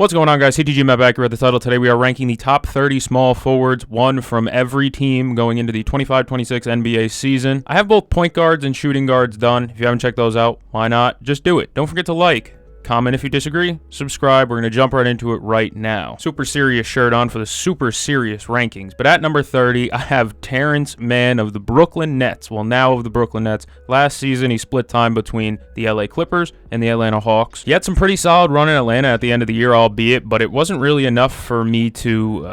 What's going on, guys? CTG Matt back here at the title. Today we are ranking the top 30 small forwards, one from every team going into the 25-26 NBA season. I have both point guards and shooting guards done. If you haven't checked those out, why not? Just do it. Don't forget to like, comment if you disagree, subscribe. We're going to jump right into it right now. Super serious shirt on for the super serious rankings. But at number 30, I have Terrence Mann of the Brooklyn Nets. Well, now of the Brooklyn Nets. Last season, he split time between the LA Clippers and the Atlanta Hawks. He had some pretty solid run in Atlanta at the end of the year, albeit, but it wasn't really enough for me to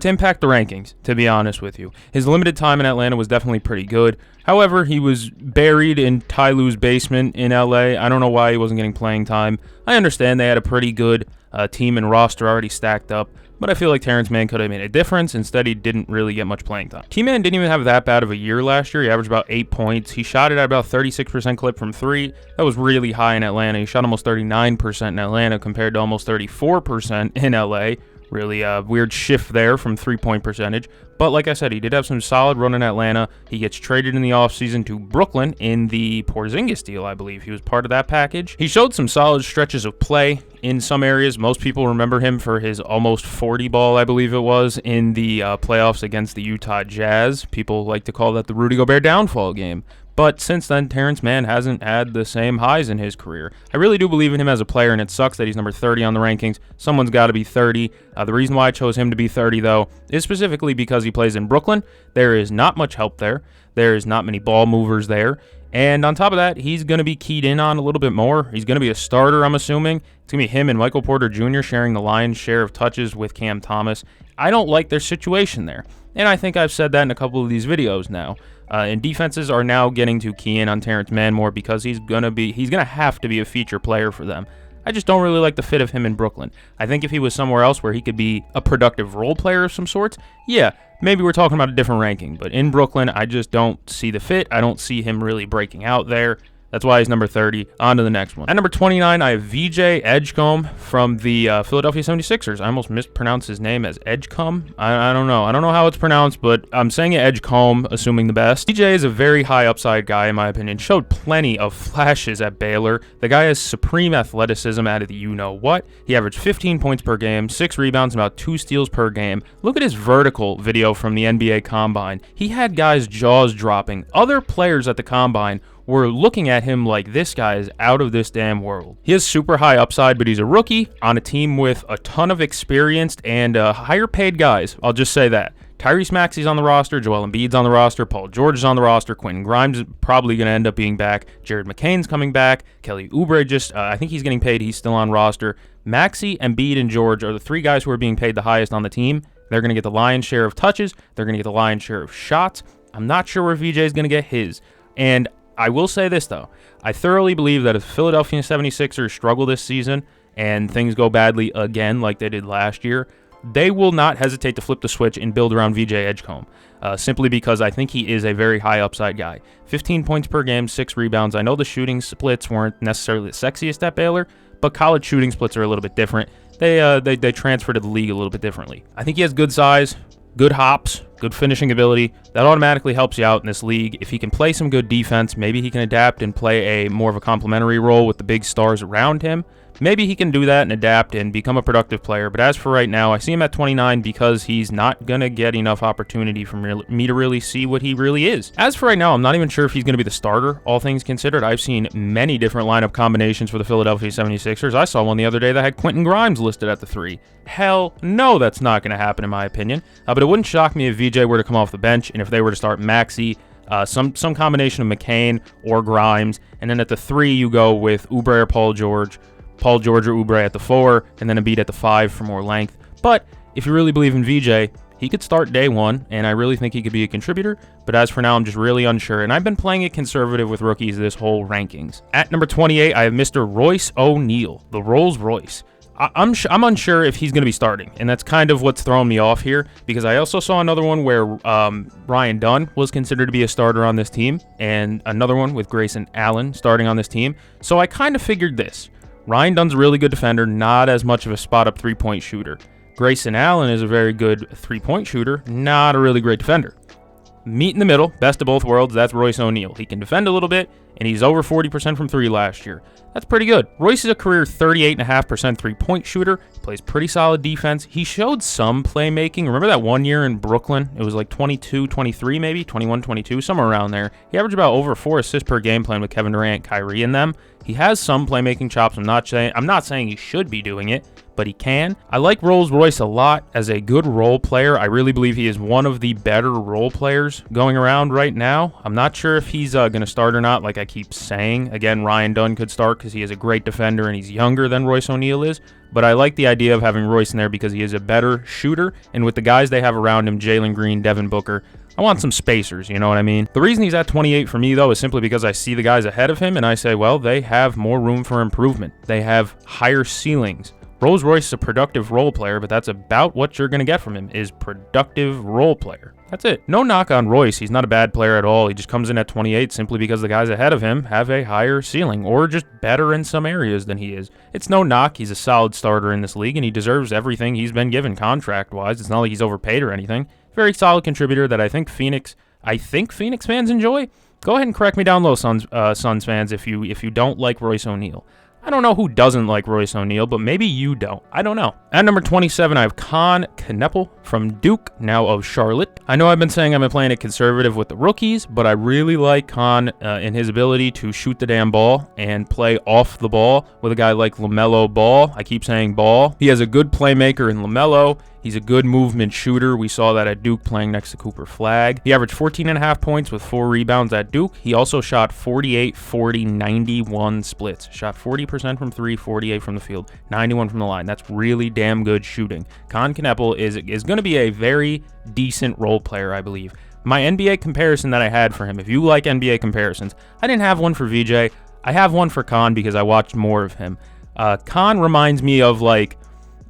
impact the rankings, to be honest with you. His limited time in Atlanta was definitely pretty good. However, he was buried in Ty Lue's basement in LA. I don't know why he wasn't getting playing time. I understand they had a pretty good team and roster already stacked up, but I feel like Terrence Mann could have made a difference. Instead, he didn't really get much playing time. T-Man didn't even have that bad of a year last year. He averaged about 8 points. He shot it at about 36% clip from three. That was really high in Atlanta. He shot almost 39% in Atlanta compared to almost 34% in LA. Really a weird shift there from three-point percentage. But like I said, he did have some solid run in Atlanta. He gets traded in the offseason to Brooklyn in the Porzingis deal, I believe. He was part of that package. He showed some solid stretches of play in some areas. Most people remember him for his almost 40 ball, I believe it was, in the playoffs against the Utah Jazz. People like to call that the Rudy Gobert downfall game. But since then, Terrence Mann hasn't had the same highs in his career. I really do believe in him as a player, and it sucks that he's number 30 on the rankings. Someone's got to be 30. The reason why I chose him to be 30, though, is specifically because he plays in Brooklyn. There is not much help there. There is not many ball movers there. And on top of that, he's going to be keyed in on a little bit more. He's going to be a starter, I'm assuming. It's going to be him and Michael Porter Jr. sharing the lion's share of touches with Cam Thomas. I don't like their situation there. And I think I've said that in a couple of these videos now. And defenses are now getting to key in on Terrence Mann more because he's gonna have to be a feature player for them. I just don't really like the fit of him in Brooklyn. I think if he was somewhere else where he could be a productive role player of some sorts, yeah, maybe we're talking about a different ranking. But in Brooklyn, I just don't see the fit. I don't see him really breaking out there. That's why he's number 30. On to the next one. At number 29, I have VJ Edgecombe from the Philadelphia 76ers. I almost mispronounced his name as Edgecombe. I don't know. I don't know how it's pronounced, but I'm saying it Edgecombe, assuming the best. VJ is a very high upside guy, in my opinion. Showed plenty of flashes at Baylor. The guy has supreme athleticism out of the you-know-what. He averaged 15 points per game, 6 rebounds, and about 2 steals per game. Look at his vertical video from the NBA Combine. He had guys' jaws dropping. Other players at the Combine were looking at him like, this guy is out of this damn world. He has super high upside, but he's a rookie on a team with a ton of experienced and higher paid guys. I'll just say that. Tyrese Maxey's on the roster, Joel Embiid's on the roster, Paul George is on the roster, Quentin Grimes is probably going to end up being back, Jared McCain's coming back, Kelly Oubre I think he's getting paid, he's still on roster. Maxey, Embiid, and George are the three guys who are being paid the highest on the team. They're going to get the lion's share of touches, they're going to get the lion's share of shots. I'm not sure where VJ is going to get his. And I will say this, though. I thoroughly believe that if Philadelphia 76ers struggle this season and things go badly again like they did last year, they will not hesitate to flip the switch and build around VJ Edgecombe, simply because I think he is a very high upside guy. 15 points per game, 6 rebounds. I know the shooting splits weren't necessarily the sexiest at Baylor, but college shooting splits are a little bit different. They transfer to the league a little bit differently. I think he has good size, good hops, good finishing ability. That automatically helps you out in this league. If he can play some good defense, maybe he can adapt and play a more of a complementary role with the big stars around him. Maybe he can do that and adapt and become a productive player. But as for right now, I see him at 29 because he's not going to get enough opportunity for me to really see what he really is. As for right now, I'm not even sure if he's going to be the starter, all things considered. I've seen many different lineup combinations for the Philadelphia 76ers. I saw one the other day that had Quentin Grimes listed at the 3. Hell no, that's not going to happen in my opinion. But it wouldn't shock me if VJ were to come off the bench and if they were to start Maxey, some combination of McCain or Grimes. And then at the 3, you go with Oubre or Paul George or Oubre at the 4, and then Embiid at the 5 for more length. But if you really believe in VJ, he could start day one, and I really think he could be a contributor. But as for now, I'm just really unsure, and I've been playing it conservative with rookies this whole rankings. At number 28, I have Mr. Royce O'Neal, the Rolls Royce. I'm unsure if he's going to be starting, and that's kind of what's throwing me off here, because I also saw another one where Ryan Dunn was considered to be a starter on this team, and another one with Grayson Allen starting on this team. So I kind of figured this. Ryan Dunn's a really good defender, not as much of a spot-up three-point shooter. Grayson Allen is a very good three-point shooter, not a really great defender. Meet in the middle, best of both worlds, that's Royce O'Neal. He can defend a little bit, and he's over 40% from 3 last year. That's pretty good. Royce is a career 38.5% three-point shooter. He plays pretty solid defense. He showed some playmaking. Remember that one year in Brooklyn? It was like 22, 23 maybe, 21, 22, somewhere around there. He averaged about over 4 assists per game playing with Kevin Durant, Kyrie in them. He has some playmaking chops. I'm not saying he should be doing it, but he can. I like Royce a lot as a good role player. I really believe he is one of the better role players going around right now. I'm not sure if he's going to start or not, like I keep saying. Again, Ryan Dunn could start because he is a great defender and he's younger than Royce O'Neal is. But I like the idea of having Royce in there because he is a better shooter. And with the guys they have around him, Jalen Green, Devin Booker, I want some spacers, you know what I mean? The reason he's at 28 for me, though, is simply because I see the guys ahead of him and I say, well, they have more room for improvement. They have higher ceilings. Royce is a productive role player, but that's about what you're going to get from him, is productive role player. That's it. No knock on Royce. He's not a bad player at all. He just comes in at 28 simply because the guys ahead of him have a higher ceiling or just better in some areas than he is. It's no knock. He's a solid starter in this league, and he deserves everything he's been given contract-wise. It's not like he's overpaid or anything. Very solid contributor that I think Phoenix fans enjoy. Go ahead and correct me down low, Suns fans, if you don't like Royce O'Neal. I don't know who doesn't like Royce O'Neal, but maybe you don't. I don't know. At number 27, I have Kon Kneppel from Duke, now of Charlotte. I know I've been saying I've been playing it conservative with the rookies, but I really like Kon in his ability to shoot the damn ball and play off the ball with a guy like LaMelo Ball. I keep saying Ball. He has a good playmaker in LaMelo. He's a good movement shooter. We saw that at Duke playing next to Cooper Flagg. He averaged 14.5 points with 4 rebounds at Duke. He also shot 48, 40, 91 splits. Shot 40% from 3, 48 from the field, 91 from the line. That's really damn good shooting. Kon Kneppel is going to be a very decent role player, I believe. My NBA comparison that I had for him, if you like NBA comparisons, I didn't have one for VJ. I have one for Kon because I watched more of him. Kon reminds me of like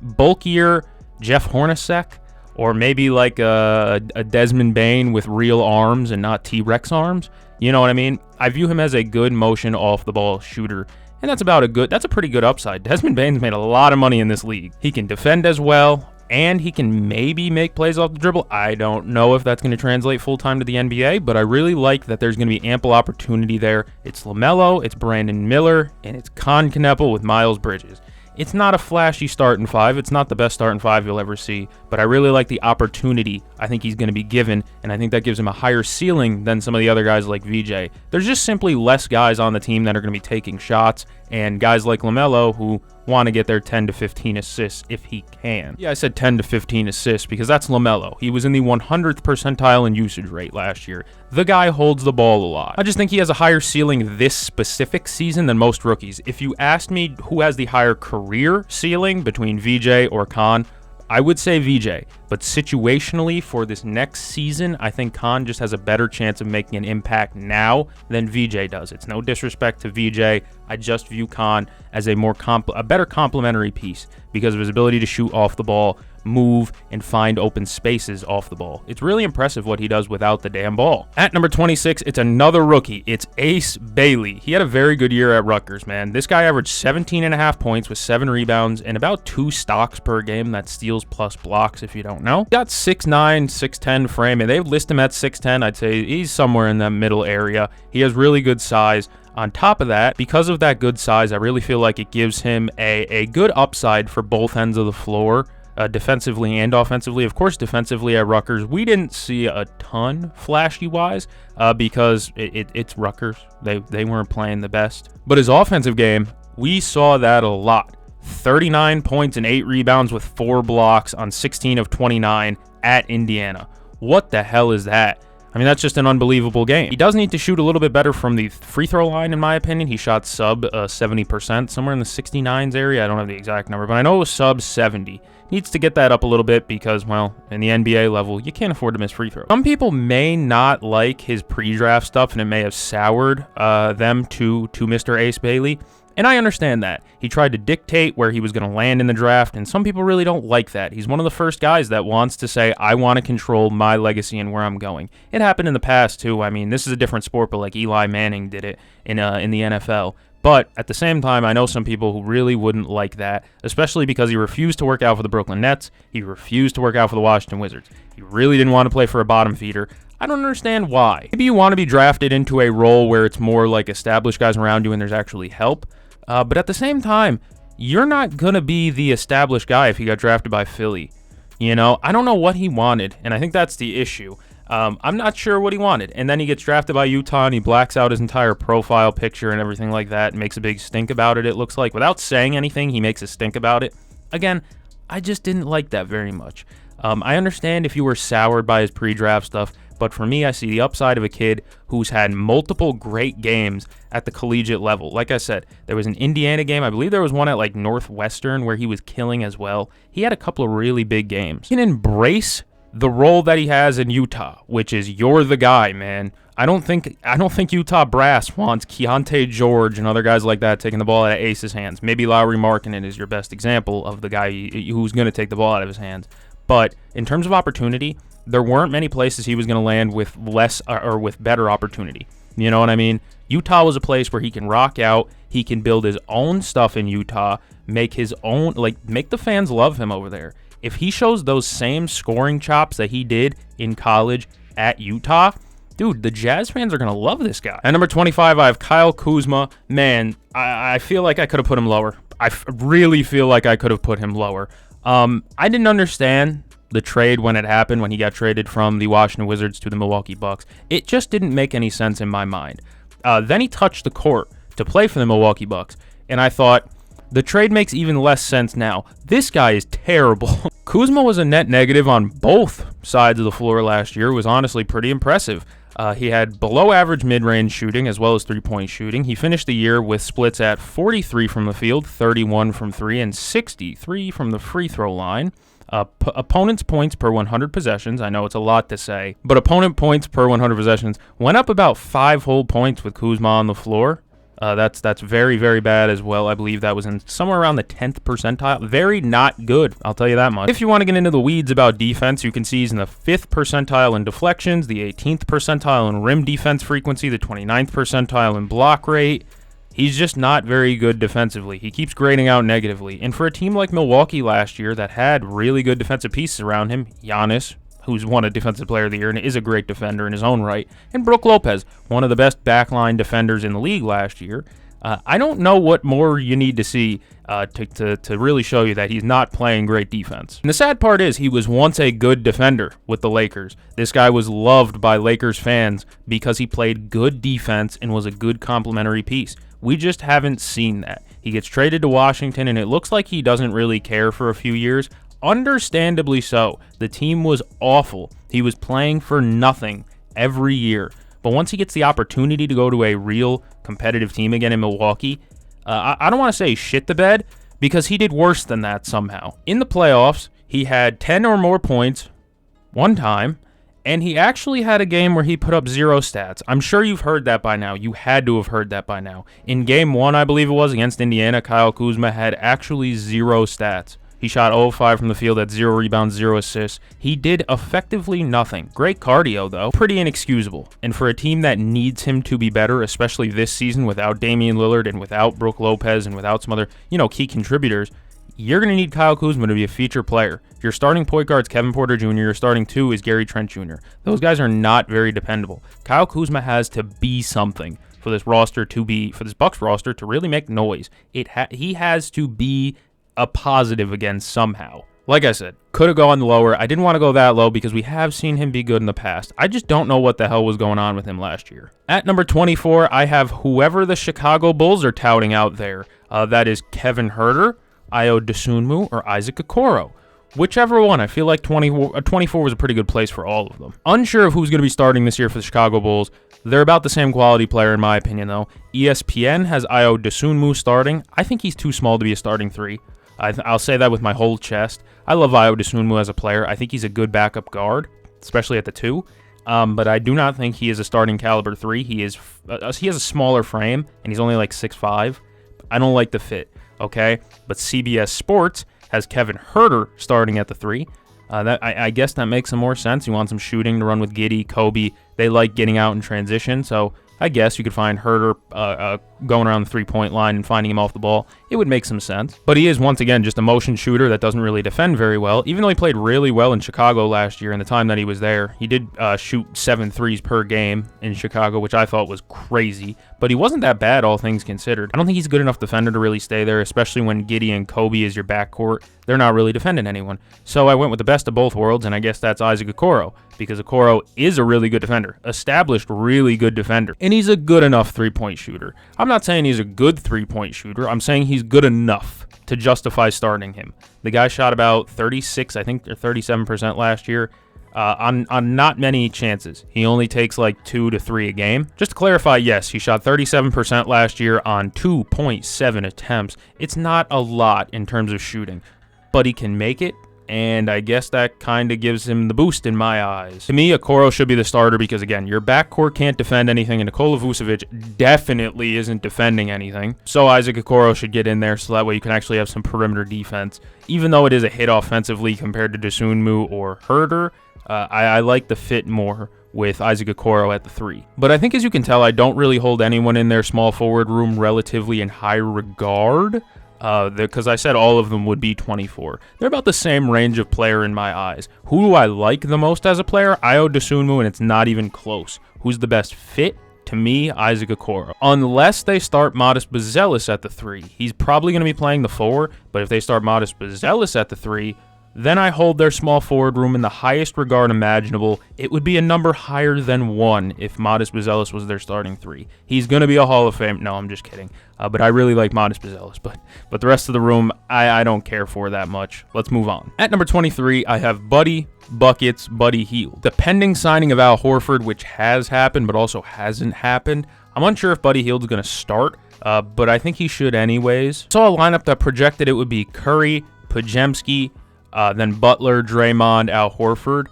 bulkier Jeff Hornacek, or maybe like a Desmond Bane with real arms and not T-Rex arms. You know what I mean? I view him as a good motion off the ball shooter, and that's a pretty good upside. Desmond Bane's made a lot of money in this league. He can defend as well, and he can maybe make plays off the dribble. I don't know if that's going to translate full-time to the NBA, but I really like that there's going to be ample opportunity there. It's LaMelo, it's Brandon Miller, and it's Kon Kneppel with Miles Bridges. It's not a flashy starting five. It's not the best starting five you'll ever see, but I really like the opportunity I think he's going to be given, and I think that gives him a higher ceiling than some of the other guys like VJ. There's just simply less guys on the team that are going to be taking shots, and guys like LaMelo who want to get their 10 to 15 assists if he can. Yeah, I said 10 to 15 assists because that's LaMelo. He was in the 100th percentile in usage rate last year. The guy holds the ball a lot. I just think he has a higher ceiling this specific season than most rookies. If you asked me who has the higher career ceiling between VJ or Kon, I would say VJ, but situationally for this next season, I think Kon just has a better chance of making an impact now than VJ does. It's no disrespect to VJ. I just view Kon as a better complementary piece because of his ability to shoot off the ball, move, and find open spaces off the ball. It's really impressive what he does without the damn ball. At number 26, it's another rookie. It's Ace Bailey. He had a very good year at Rutgers, man. This guy averaged 17.5 points with 7 rebounds and about 2 stocks per game. That's steals plus blocks, if you don't know. He got 6'9", 6'10 frame, and they list him at 6'10". I'd say he's somewhere in that middle area. He has really good size. On top of that, because of that good size, I really feel like it gives him a good upside for both ends of the floor. Defensively and offensively. Of course, defensively at Rutgers, we didn't see a ton flashy-wise because it's Rutgers. They weren't playing the best. But his offensive game, we saw that a lot. 39 points and 8 rebounds with 4 blocks on 16 of 29 at Indiana. What the hell is that? I mean, that's just an unbelievable game. He does need to shoot a little bit better from the free throw line, in my opinion. He shot sub 70%, somewhere in the 69s area. I don't have the exact number, but I know it was sub 70. Needs to get that up a little bit because, well, in the NBA level, you can't afford to miss free throws. Some people may not like his pre-draft stuff, and it may have soured them to Mr. Ace Bailey. And I understand that. He tried to dictate where he was going to land in the draft, and some people really don't like that. He's one of the first guys that wants to say, I want to control my legacy and where I'm going. It happened in the past, too. I mean, this is a different sport, but like Eli Manning did it in the NFL. But at the same time, I know some people who really wouldn't like that, especially because he refused to work out for the Brooklyn Nets. He refused to work out for the Washington Wizards. He really didn't want to play for a bottom feeder. I don't understand why. Maybe you want to be drafted into a role where it's more like established guys around you and there's actually help. But at the same time, you're not going to be the established guy if you got drafted by Philly. You know, I don't know what he wanted, and I think that's the issue. I'm not sure what he wanted. And then he gets drafted by Utah, and he blacks out his entire profile picture and everything like that and makes a big stink about it, it looks like. Without saying anything, he makes a stink about it. Again, I just didn't like that very much. I understand if you were soured by his pre-draft stuff, but for me, I see the upside of a kid who's had multiple great games at the collegiate level. Like I said, there was an Indiana game. I believe there was one at like Northwestern where he was killing as well. He had a couple of really big games. He can embrace the role that he has in Utah, which is you're the guy, man. I don't think Utah brass wants Keontae George and other guys like that taking the ball out of Ace's hands. Maybe Lauri Markkanen is your best example of the guy who's going to take the ball out of his hands. But in terms of opportunity, there weren't many places he was going to land with less or with better opportunity. You know what I mean? Utah was a place where he can rock out. He can build his own stuff in Utah, make the fans love him over there. If he shows those same scoring chops that he did in college at Utah, dude, the Jazz fans are going to love this guy. At number 25, I have Kyle Kuzma. Man, I feel like I could have put him lower. I really feel like I could have put him lower. I didn't understand the trade when it happened, when he got traded from the Washington Wizards to the Milwaukee Bucks. It just didn't make any sense in my mind. Then he touched the court to play for the Milwaukee Bucks, and I thought, the trade makes even less sense now. This guy is terrible. Kuzma was a net negative on both sides of the floor last year. It was honestly pretty impressive. He had below average mid-range shooting as well as three-point shooting. He finished the year with splits at 43 from the field, 31 from three, and 63 from the free throw line. Opponent's points per 100 possessions, I know it's a lot to say, but opponent points per 100 possessions went up about 5 whole points with Kuzma on the floor. That's very, very bad as well. I believe that was in somewhere around the 10th percentile. Very not good, I'll tell you that much. If you want to get into the weeds about defense, you can see he's in the 5th percentile in deflections, the 18th percentile in rim defense frequency, the 29th percentile in block rate. He's just not very good defensively. He keeps grading out negatively. And for a team like Milwaukee last year that had really good defensive pieces around him, Giannis, who's won a Defensive Player of the Year and is a great defender in his own right, and Brook Lopez, one of the best backline defenders in the league last year. I don't know what more you need to see to really show you that he's not playing great defense. And the sad part is he was once a good defender with the Lakers. This guy was loved by Lakers fans because he played good defense and was a good complementary piece. We just haven't seen that. He gets traded to Washington, and it looks like he doesn't really care for a few years. Understandably so. The team was awful. He was playing for nothing every year. But once he gets the opportunity to go to a real competitive team again in Milwaukee, I don't want to say shit the bed, because he did worse than that somehow. In the playoffs, he had 10 or more points one time, and he actually had a game where he put up 0 stats. I'm sure you've heard that by now. You had to have heard that by now. In game 1, I believe it was, against Indiana, Kyle Kuzma had actually 0 stats. He shot 0-5 from the field at 0 rebounds, 0 assists. He did effectively nothing. Great cardio, though. Pretty inexcusable. And for a team that needs him to be better, especially this season without Damian Lillard and without Brook Lopez and without some other, key contributors, you're going to need Kyle Kuzma to be a feature player. Your starting point guard's Kevin Porter Jr., your starting 2 is Gary Trent Jr. Those guys are not very dependable. Kyle Kuzma has to be something for this Bucks roster to really make noise. He has to be a positive again somehow. Like I said, could have gone lower. I didn't want to go that low because we have seen him be good in the past. I just don't know what the hell was going on with him last year. At number 24, I have whoever the Chicago Bulls are touting out there. That is Kevin Huerter, Ayo Dosunmu, or Isaac Okoro. Whichever one. I feel like 24 was a pretty good place for all of them. Unsure of who's going to be starting this year for the Chicago Bulls. They're about the same quality player in my opinion, though. ESPN has Ayo Dosunmu starting. I think he's too small to be a starting 3. I'll say that with my whole chest. I love Ayo Dosunmu as a player. I think he's a good backup guard, especially at the 2. But I do not think he is a starting caliber 3. He has a smaller frame, and he's only like 6'5". I don't like the fit, okay? But CBS Sports has Kevin Huerter starting at the 3. I guess that makes some more sense. You want some shooting to run with Giddey, Kobe. They like getting out in transition, so I guess you could find Herter going around the three-point line and finding him off the ball. It would make some sense. But he is, once again, just a motion shooter that doesn't really defend very well. Even though he played really well in Chicago last year in the time that he was there, he did shoot 7 threes per game in Chicago, which I thought was crazy. But he wasn't that bad, all things considered. I don't think he's a good enough defender to really stay there, especially when Giddey and Kobe is your backcourt. They're not really defending anyone. So I went with the best of both worlds, and I guess that's Isaac Okoro, because Okoro is a really good defender, established really good defender, and he's a good enough three-point shooter. I'm not saying he's a good three-point shooter. I'm saying he's good enough to justify starting him. The guy shot about 36, I think, or 37% last year. On not many chances. He only takes like 2 to 3 a game. Just to clarify, yes, he shot 37% last year on 2.7 attempts. It's not a lot in terms of shooting, but he can make it, and I guess that kind of gives him the boost in my eyes. To me, Okoro should be the starter because, again, your backcourt can't defend anything, and Nikola Vucevic definitely isn't defending anything. So Isaac Okoro should get in there so that way you can actually have some perimeter defense. Even though it is a hit offensively compared to Dosunmu or Herter, I like the fit more with Isaac Okoro at the 3. But I think, as you can tell, I don't really hold anyone in their small forward room relatively in high regard, because I said all of them would be 24. They're about the same range of player in my eyes. Who do I like the most as a player? Ayo Dosunmu, and it's not even close. Who's the best fit? To me, Isaac Okoro. Unless they start Modest Buzelis at the 3. He's probably going to be playing the 4, but if they start Modest Buzelis at the 3, then I hold their small forward room in the highest regard imaginable. It would be a number higher than 1 if Modest Buzelis was their starting 3. He's going to be a Hall of Fame. No, I'm just kidding. But I really like Modest Buzelis. But the rest of the room, I don't care for that much. Let's move on. At number 23, I have Buddy Buckets, Buddy Hield. The pending signing of Al Horford, which has happened but also hasn't happened. I'm unsure if Buddy Hield's going to start, but I think he should anyways. I saw a lineup that projected it would be Curry, Podziemski, then Butler, Draymond, Al Horford.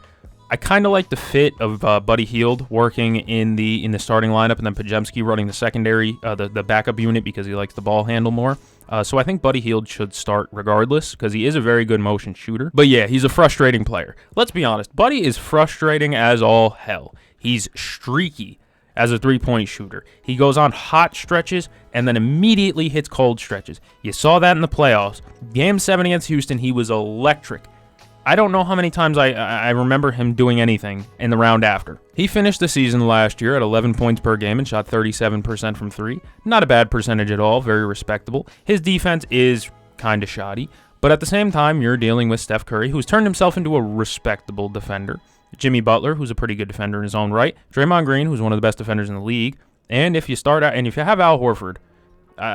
I kind of like the fit of Buddy Hield working in the starting lineup, and then Podziemski running the secondary, the backup unit because he likes the ball handle more. So I think Buddy Hield should start regardless because he is a very good motion shooter. But yeah, he's a frustrating player. Let's be honest. Buddy is frustrating as all hell. He's streaky as a three-point shooter. He goes on hot stretches and then immediately hits cold stretches. You saw that in the playoffs. Game 7 against Houston, he was electric. I don't know how many times I remember him doing anything in the round after. He finished the season last year at 11 points per game and shot 37% from 3. Not a bad percentage at all, very respectable. His defense is kind of shoddy, but at the same time, you're dealing with Steph Curry, who's turned himself into a respectable defender. Jimmy Butler, who's a pretty good defender in his own right. Draymond Green, who's one of the best defenders in the league. And if you have Al Horford,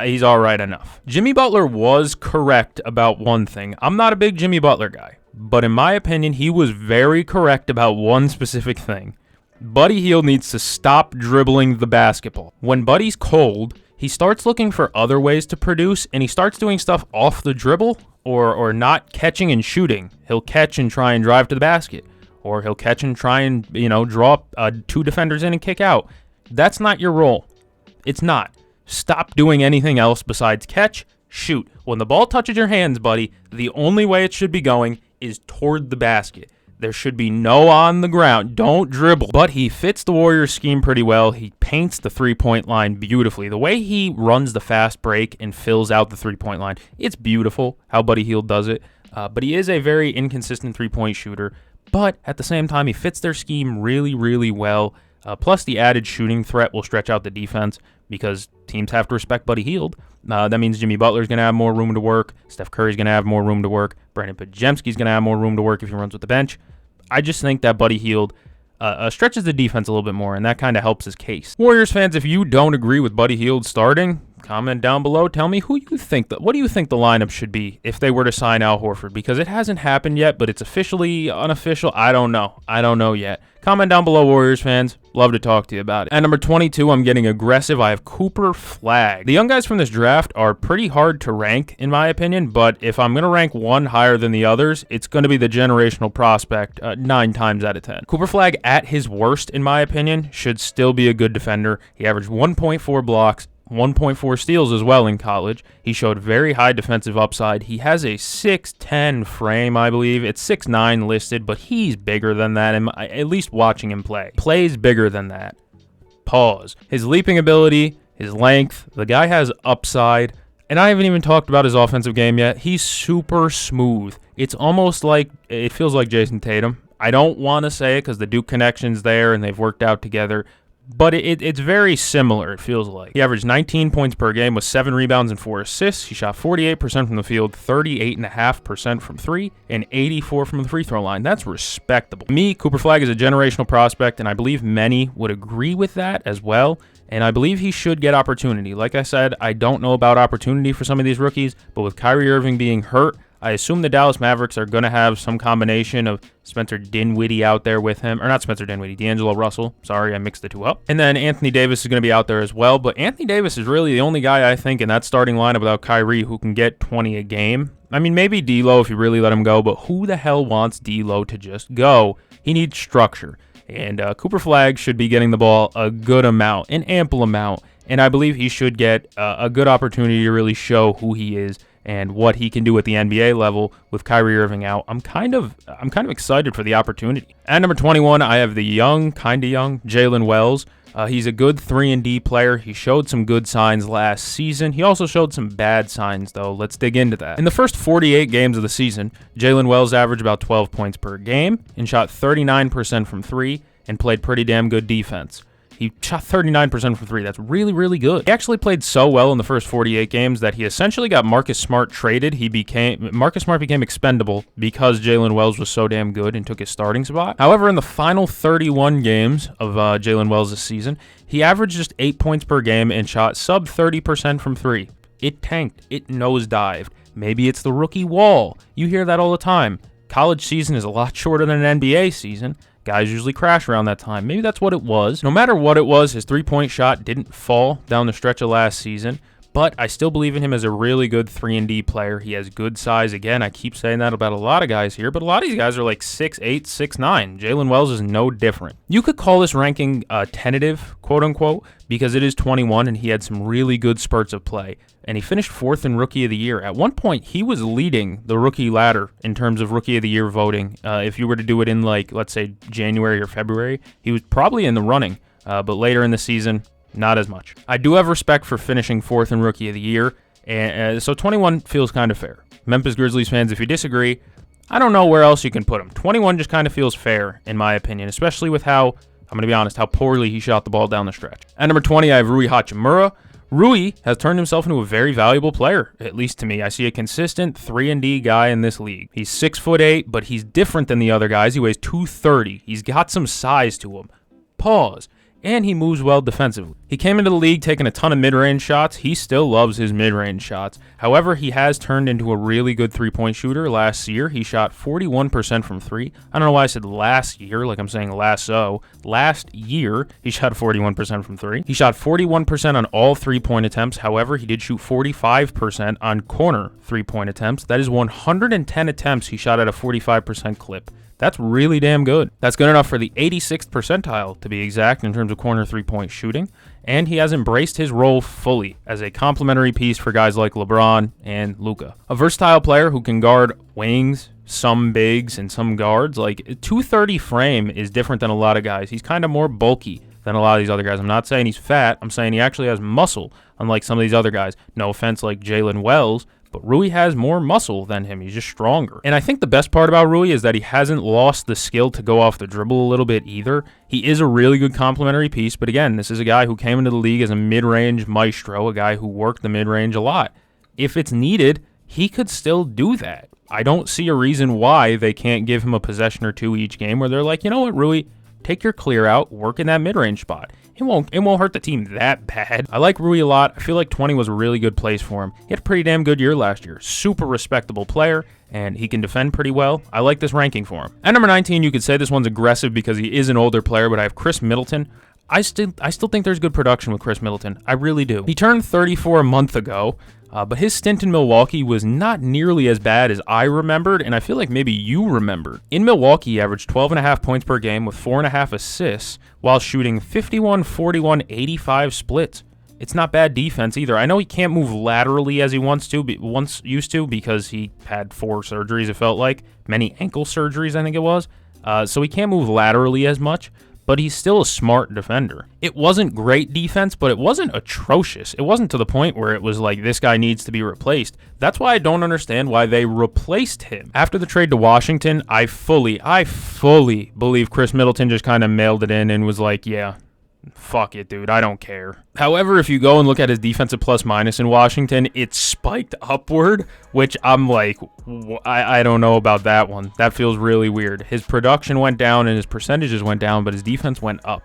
he's all right enough. Jimmy Butler was correct about one thing. I'm not a big Jimmy Butler guy, but in my opinion, he was very correct about one specific thing. Buddy Hield needs to stop dribbling the basketball. When Buddy's cold, he starts looking for other ways to produce, and he starts doing stuff off the dribble or not catching and shooting. He'll catch and try and drive to the basket, or he'll catch and try and, draw 2 defenders in and kick out. That's not your role. It's not. Stop doing anything else besides catch, shoot. When the ball touches your hands, buddy, the only way it should be going is toward the basket. There should be no on the ground. Don't dribble. But he fits the Warriors scheme pretty well. He paints the three-point line beautifully. The way he runs the fast break and fills out the three-point line, it's beautiful how Buddy Hield does it. But he is a very inconsistent three-point shooter. But at the same time, he fits their scheme really, really well. Plus, the added shooting threat will stretch out the defense because teams have to respect Buddy Hield. That means Jimmy Butler's going to have more room to work. Steph Curry's going to have more room to work. Brandon Podziemski's going to have more room to work if he runs with the bench. I just think that Buddy Hield stretches the defense a little bit more, and that kind of helps his case. Warriors fans, if you don't agree with Buddy Hield starting, comment down below. Tell me what do you think the lineup should be if they were to sign Al Horford, because it hasn't happened yet, but it's officially unofficial. I don't know yet. Comment down below, Warriors fans. Love to talk to you about it. At number 22, I'm getting aggressive. I have Cooper Flagg. The young guys from this draft are pretty hard to rank, in my opinion, but if I'm going to rank one higher than the others, it's going to be the generational prospect 9 times out of 10. Cooper Flagg, at his worst, in my opinion, should still be a good defender. He averaged 1.4 blocks, 1.4 steals as well in college. He showed very high defensive upside. He has a 6'10 frame, I believe. It's 6'9 listed, but he's bigger than that, at least watching him play. Plays bigger than that. Pause. His leaping ability, his length, the guy has upside. And I haven't even talked about his offensive game yet. He's super smooth. It's almost like, it feels like Jason Tatum. I don't want to say it because the Duke connection's there and they've worked out together. But it's very similar, it feels like. He averaged 19 points per game with 7 rebounds and 4 assists. He shot 48% from the field, 38.5% from 3, and 84% from the free throw line. That's respectable. To me, Cooper Flagg is a generational prospect, and I believe many would agree with that as well. And I believe he should get opportunity. Like I said, I don't know about opportunity for some of these rookies, but with Kyrie Irving being hurt, I assume the Dallas Mavericks are going to have some combination of Spencer Dinwiddie out there with him. Or not Spencer Dinwiddie, D'Angelo Russell. Sorry, I mixed the two up. And then Anthony Davis is going to be out there as well. But Anthony Davis is really the only guy I think in that starting lineup without Kyrie who can get 20 a game. I mean, maybe D'Lo if you really let him go. But who the hell wants D'Lo to just go? He needs structure. And Cooper Flagg should be getting the ball a good amount, an ample amount. And I believe he should get a good opportunity to really show who he is and what he can do at the NBA level with Kyrie Irving out. I'm kind of excited for the opportunity. At number 21, I have the kind of young, Jalen Wells. He's a good 3-and-D player. He showed some good signs last season. He also showed some bad signs, though. Let's dig into that. In the first 48 games of the season, Jalen Wells averaged about 12 points per game and shot 39% from 3 and played pretty damn good defense. He shot 39% from 3. That's really, really good. He actually played so well in the first 48 games that he essentially got Marcus Smart traded. Marcus Smart became expendable because Jalen Wells was so damn good and took his starting spot. However, in the final 31 games of Jalen Wells this season, he averaged just 8 points per game and shot sub 30% from 3. It tanked. It nosedived. Maybe it's the rookie wall. You hear that all the time. College season is a lot shorter than an NBA season. Guys usually crash around that time. Maybe that's what it was. No matter what it was, his three-point shot didn't fall down the stretch of last season, but I still believe in him as a really good 3-and-D player. He has good size. Again, I keep saying that about a lot of guys here, but a lot of these guys are like 6'8", 6'9". Jalen Wells is no different. You could call this ranking tentative, quote-unquote, because it is 21 and he had some really good spurts of play. And he finished 4th in Rookie of the Year. At one point, he was leading the rookie ladder in terms of Rookie of the Year voting. If you were to do it in, like, let's say, January or February, he was probably in the running. But later in the season, not as much. I do have respect for finishing 4th in Rookie of the Year. And so 21 feels kind of fair. Memphis Grizzlies fans, if you disagree, I don't know where else you can put him. 21 just kind of feels fair, in my opinion, especially with how, I'm going to be honest, how poorly he shot the ball down the stretch. At number 20, I have Rui Hachimura. Rui has turned himself into a very valuable player, at least to me. I see a consistent 3-and-D guy in this league. He's 6'8", but he's different than the other guys. He weighs 230. He's got some size to him. Pause. And he moves well defensively. He came into the league taking a ton of mid-range shots. He still loves his mid-range shots. However, he has turned into a really good three-point shooter. Last year, he shot 41% from 3. I don't know why I said last year, like I'm saying lasso. Last year, he shot 41% from 3. He shot 41% on all three-point attempts. However, he did shoot 45% on corner three-point attempts. That is 110 attempts he shot at a 45% clip. That's really damn good. That's good enough for the 86th percentile, to be exact, in terms of corner three-point shooting. And he has embraced his role fully as a complementary piece for guys like LeBron and Luka. A versatile player who can guard wings, some bigs, and some guards. Like, a 230 frame is different than a lot of guys. He's kind of more bulky than a lot of these other guys. I'm not saying he's fat. I'm saying he actually has muscle, unlike some of these other guys. No offense, like Jalen Wells, but Rui has more muscle than him. He's just stronger. And I think the best part about Rui is that he hasn't lost the skill to go off the dribble a little bit either. He is a really good complementary piece, but again, this is a guy who came into the league as a mid-range maestro, a guy who worked the mid-range a lot. If it's needed, he could still do that. I don't see a reason why they can't give him a possession or two each game where they're like, you know what, Rui, take your clear out, work in that mid-range spot. It won't hurt the team that bad. I like Rui a lot. I feel like 20 was a really good place for him. He had a pretty damn good year last year. Super respectable player, and he can defend pretty well. I like this ranking for him. At number 19, you could say this one's aggressive because he is an older player, but I have Chris Middleton. I still think there's good production with Chris Middleton. I really do. He turned 34 a month ago, but his stint in Milwaukee was not nearly as bad as I remembered, and I feel like maybe you remembered. In Milwaukee, he averaged 12.5 points per game with 4.5 assists while shooting 51, 41, 85 splits. It's not bad defense either. I know he can't move laterally as he once used to because he had 4 surgeries, it felt like. Many ankle surgeries, I think it was. So he can't move laterally as much. but he's still a smart defender. It wasn't great defense, but it wasn't atrocious. It wasn't to the point where it was like, this guy needs to be replaced. That's why I don't understand why they replaced him. After the trade to Washington, I fully believe Chris Middleton just kind of mailed it in and was like, yeah, fuck it, dude, I don't care. However, if you go and look at his defensive plus minus in Washington, it spiked upward, which I'm like, I don't know about that one. That feels really weird. His production went down and his percentages went down, but his defense went up.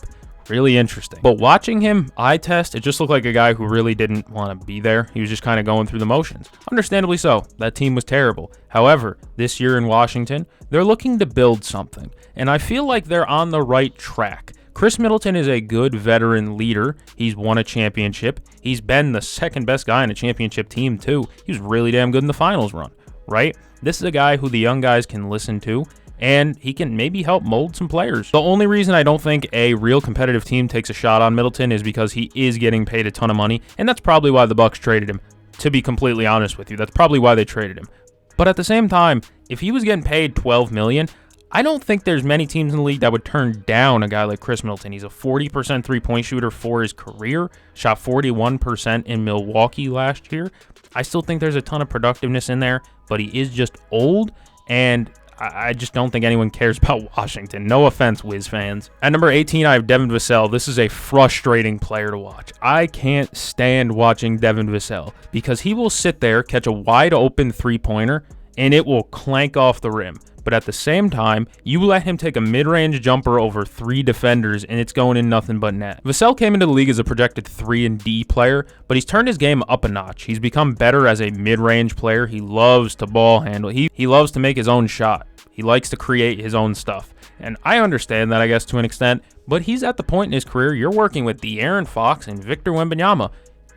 Really interesting. But watching him eye test, it just looked like a guy who really didn't want to be there. He was just kind of going through the motions. Understandably so. That team was terrible. However, this year in Washington, they're looking to build something, and I feel like they're on the right track. Chris Middleton is a good veteran leader. He's won a championship. He's been the second best guy in a championship team, too. He was really damn good in the finals run, right? This is a guy who the young guys can listen to, and he can maybe help mold some players. The only reason I don't think a real competitive team takes a shot on Middleton is because he is getting paid a ton of money, and that's probably why the Bucks traded him, to be completely honest with you. That's probably why they traded him. But at the same time, if he was getting paid $12 million, I don't think there's many teams in the league that would turn down a guy like Chris Middleton. He's a 40% three-point shooter for his career, shot 41% in Milwaukee last year. I still think there's a ton of productiveness in there, but he is just old, and I just don't think anyone cares about Washington. No offense, Wiz fans. At number 18, I have Devin Vassell. This is a frustrating player to watch. I can't stand watching Devin Vassell because he will sit there, catch a wide-open three-pointer, and it will clank off the rim. But at the same time, you let him take a mid-range jumper over 3 defenders, and it's going in nothing but net. Vassell came into the league as a projected 3-and-D player, but he's turned his game up a notch. He's become better as a mid-range player. He loves to ball handle. He loves to make his own shot. He likes to create his own stuff. And I understand that, I guess, to an extent, but he's at the point in his career, you're working with De'Aaron Fox and Victor Wembanyama.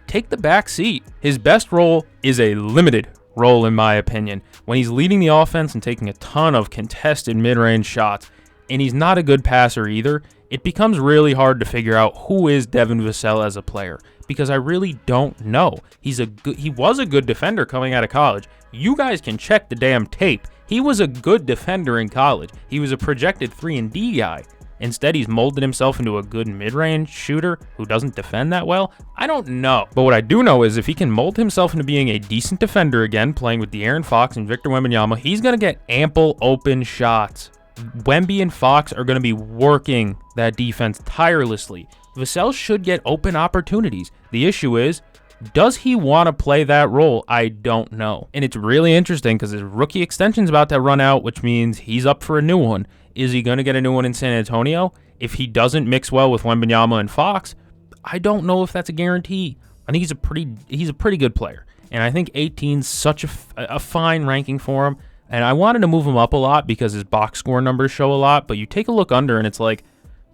Take the back seat. His best role is a limited role, in my opinion, when he's leading the offense and taking a ton of contested mid-range shots, and he's not a good passer either. It becomes really hard to figure out who is Devin Vassell as a player, because I really don't know. He was a good defender coming out of college. You guys can check the damn tape. He was a good defender in college. He was a projected 3-and-D guy. Instead, he's molded himself into a good mid-range shooter who doesn't defend that well. I don't know. But what I do know is if he can mold himself into being a decent defender again, playing with De'Aaron Fox and Victor Wembanyama, he's going to get ample open shots. Wemby and Fox are going to be working that defense tirelessly. Vassell should get open opportunities. The issue is, does he want to play that role? I don't know. And it's really interesting because his rookie extension's about to run out, which means he's up for a new one. Is he going to get a new one in San Antonio? If he doesn't mix well with Wembanyama and Fox, I don't know if that's a guarantee. I think he's a pretty good player. And I think 18's such a fine ranking for him. And I wanted to move him up a lot because his box score numbers show a lot. But you take a look under and it's like,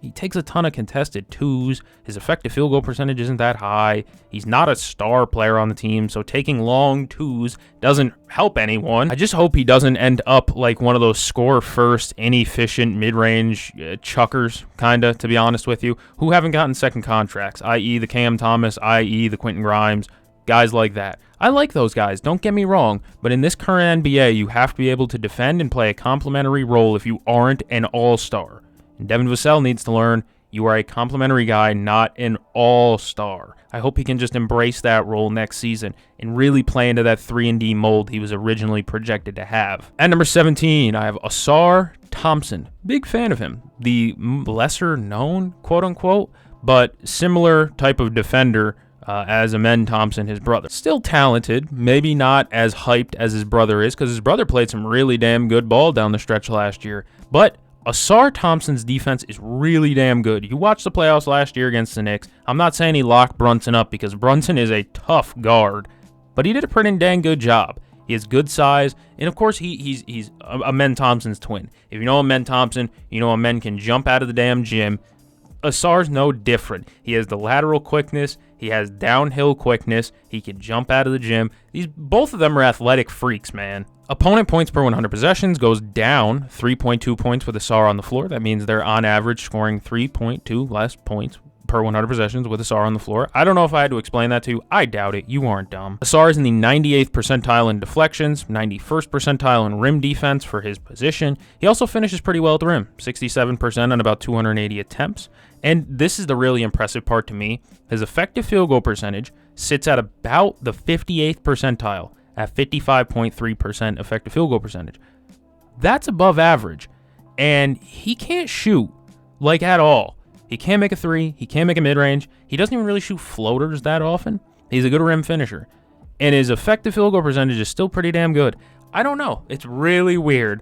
he takes a ton of contested twos. His effective field goal percentage isn't that high. He's not a star player on the team, so taking long twos doesn't help anyone. I just hope he doesn't end up like one of those score-first, inefficient, mid-range chuckers, kinda, to be honest with you, who haven't gotten second contracts, i.e. the Cam Thomas, i.e. the Quentin Grimes, guys like that. I like those guys, don't get me wrong, but in this current NBA, you have to be able to defend and play a complementary role if you aren't an all-star. And Devin Vassell needs to learn you are a complimentary guy, not an all-star. I hope he can just embrace that role next season and really play into that 3-and-D mold he was originally projected to have. At number 17, I have Ausar Thompson. Big fan of him. The lesser known, quote-unquote, but similar type of defender as Amen Thompson, his brother. Still talented, maybe not as hyped as his brother is, because his brother played some really damn good ball down the stretch last year. But Ausar Thompson's defense is really damn good. You watched the playoffs last year against the Knicks. I'm not saying he locked Brunson up because Brunson is a tough guard, but he did a pretty dang good job. He has good size, and of course he's Amen Thompson's twin. If you know Amen Thompson, you know Amen can jump out of the damn gym. Ausar's no different. He has the lateral quickness. He has downhill quickness. He can jump out of the gym. Both of them are athletic freaks, man. Opponent points per 100 possessions goes down 3.2 points with Ausar on the floor. That means they're on average scoring 3.2 less points per 100 possessions with Ausar on the floor. I don't know if I had to explain that to you. I doubt it. You aren't dumb. Ausar is in the 98th percentile in deflections, 91st percentile in rim defense for his position. He also finishes pretty well at the rim, 67% on about 280 attempts. And this is the really impressive part to me. His effective field goal percentage sits at about the 58th percentile at 55.3% effective field goal percentage. That's above average. And he can't shoot, like, at all. He can't make a three. He can't make a mid-range. He doesn't even really shoot floaters that often. He's a good rim finisher. And his effective field goal percentage is still pretty damn good. I don't know. It's really weird.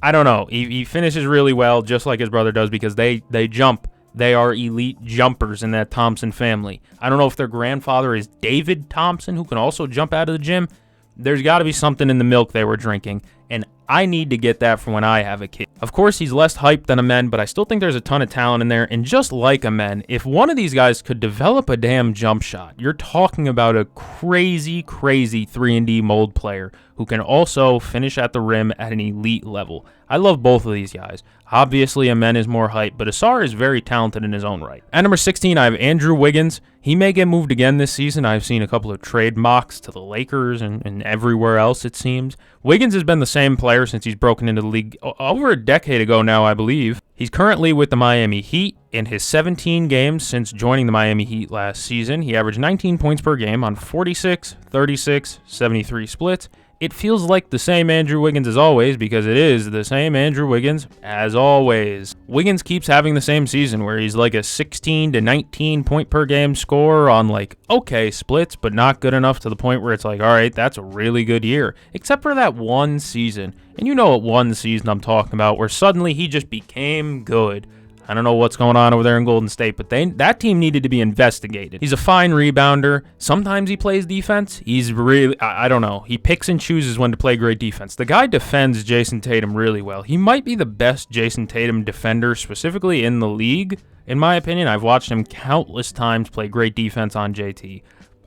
I don't know. He finishes really well, just like his brother does, because they jump. They are elite jumpers in that Thompson family. I don't know if their grandfather is David Thompson, who can also jump out of the gym. There's got to be something in the milk they were drinking, and I need to get that for when I have a kid. Of course, he's less hyped than Amen, but I still think there's a ton of talent in there, and just like Amen, if one of these guys could develop a damn jump shot, you're talking about a crazy 3-and-D mold player who can also finish at the rim at an elite level. I love both of these guys. Obviously, Amen is more hype, but Ausar is very talented in his own right. At number 16, I have Andrew Wiggins. He may get moved again this season. I've seen a couple of trade mocks to the Lakers and everywhere else, it seems. Wiggins has been the same player since he's broken into the league over a decade ago now, I believe. He's currently with the Miami Heat. In his 17 games since joining the Miami Heat last season, he averaged 19 points per game on 46, 36, 73 splits. It feels like the same Andrew Wiggins as always, because it is the same Andrew Wiggins as always. Wiggins keeps having the same season where he's like a 16 to 19 point per game scorer on like okay splits, but not good enough to the point where it's like, all right, that's a really good year. Except for that one season. And you know what one season I'm talking about, where suddenly he just became good. I don't know what's going on over there in Golden State, but that team needed to be investigated. He's a fine rebounder. Sometimes he plays defense. He's really, I don't know. He picks and chooses when to play great defense. The guy defends Jason Tatum really well. He might be the best Jason Tatum defender specifically in the league. In my opinion, I've watched him countless times play great defense on JT.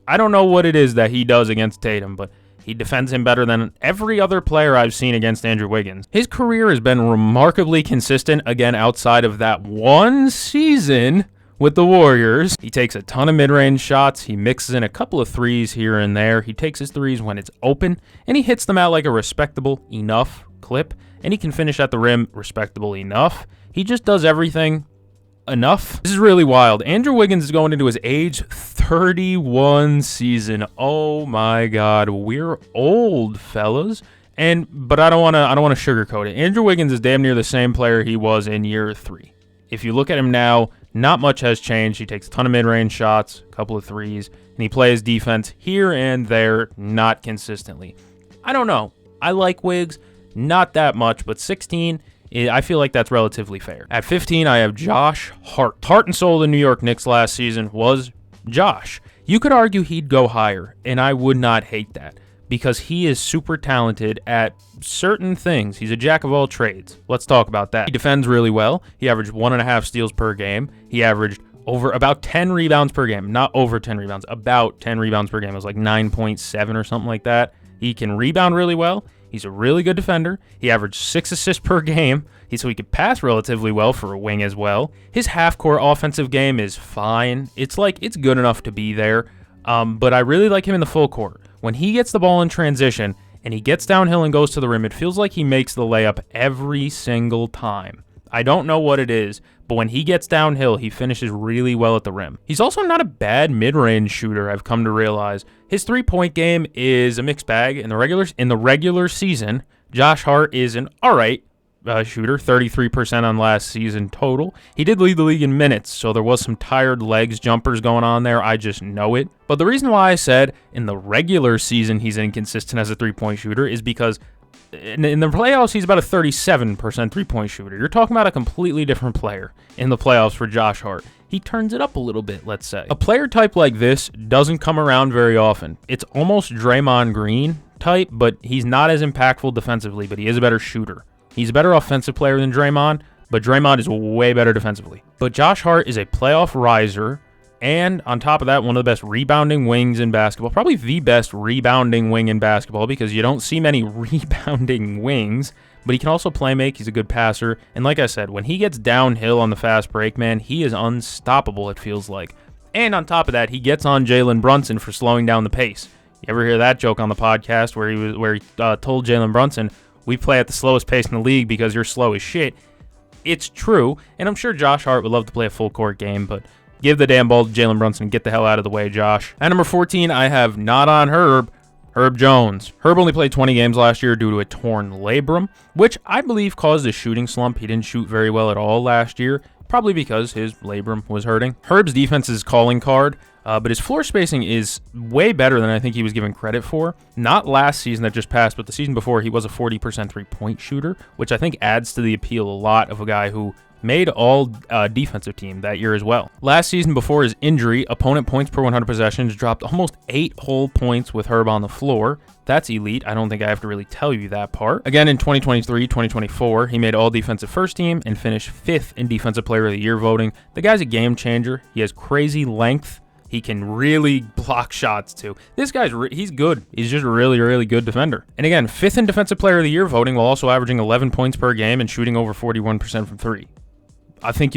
I don't know what it is that he does against Tatum, but he defends him better than every other player I've seen against Andrew Wiggins. His career has been remarkably consistent, again, outside of that one season with the Warriors. He takes a ton of mid-range shots. He mixes in a couple of threes here and there. He takes his threes when it's open, and he hits them out like a respectable enough clip, and he can finish at the rim respectable enough. He just does everything enough. This is really wild. Andrew Wiggins is going into his age 31 season. Oh my God, we're old, fellas. But I don't want to sugarcoat it. Andrew Wiggins is damn near the same player he was in year 3. If you look at him now, not much has changed. He takes a ton of mid-range shots, a couple of threes, and he plays defense here and there, not consistently. I don't know. I like Wiggs, not that much, but 16. I feel like that's relatively fair. At 15, I have Josh Hart. Heart and soul of the New York Knicks last season was Josh. You could argue he'd go higher, and I would not hate that, because he is super talented at certain things. He's a jack of all trades. Let's talk about that. He defends really well. He averaged 1.5 steals per game. He averaged over about 10 rebounds per game. Not over 10 rebounds, about 10 rebounds per game. It was like 9.7 or something like that. He can rebound really well. He's a really good defender. He averaged 6 assists per game, so he could pass relatively well for a wing as well. His half-court offensive game is fine. It's good enough to be there, but I really like him in the full court. When he gets the ball in transition and he gets downhill and goes to the rim, it feels like he makes the layup every single time. I don't know what it is, but when he gets downhill, he finishes really well at the rim. He's also not a bad mid-range shooter, I've come to realize. His three-point game is a mixed bag. In the regular season, Josh Hart is an alright shooter, 33% on last season total. He did lead the league in minutes, so there was some tired legs jumpers going on there. I just know it. But the reason why I said in the regular season he's inconsistent as a three-point shooter is because in the playoffs, he's about a 37% three-point shooter. You're talking about a completely different player in the playoffs for Josh Hart. He turns it up a little bit, let's say. A player type like this doesn't come around very often. It's almost Draymond Green type, but he's not as impactful defensively, but he is a better shooter. He's a better offensive player than Draymond, but Draymond is way better defensively. But Josh Hart is a playoff riser, and on top of that, one of the best rebounding wings in basketball. Probably the best rebounding wing in basketball, because you don't see many rebounding wings. but he can also play make. He's a good passer. And like I said, when he gets downhill on the fast break, man, he is unstoppable, it feels like. And on top of that, he gets on Jalen Brunson for slowing down the pace. You ever hear that joke on the podcast where he told Jalen Brunson, we play at the slowest pace in the league because you're slow as shit? It's true, and I'm sure Josh Hart would love to play a full court game, but give the damn ball to Jalen Brunson and get the hell out of the way, Josh. At number 14, I have not on Herb Jones. Herb only played 20 games last year due to a torn labrum, which I believe caused a shooting slump. He didn't shoot very well at all last year, probably because his labrum was hurting. Herb's defense is calling card, but his floor spacing is way better than I think he was given credit for. Not last season that just passed, but the season before, he was a 40% three-point shooter, which I think adds to the appeal a lot of a guy who made all defensive team that year as well. Last season before his injury, opponent points per 100 possessions dropped almost 8 whole points with Herb on the floor. That's elite. I don't think I have to really tell you that part. Again, in 2023-2024, he made all defensive first team and finished 5th in defensive player of the year voting. The guy's a game changer. He has crazy length. He can really block shots too. This guy's he's good. He's just a really, really good defender. And again, 5th in defensive player of the year voting while also averaging 11 points per game and shooting over 41% from 3. I think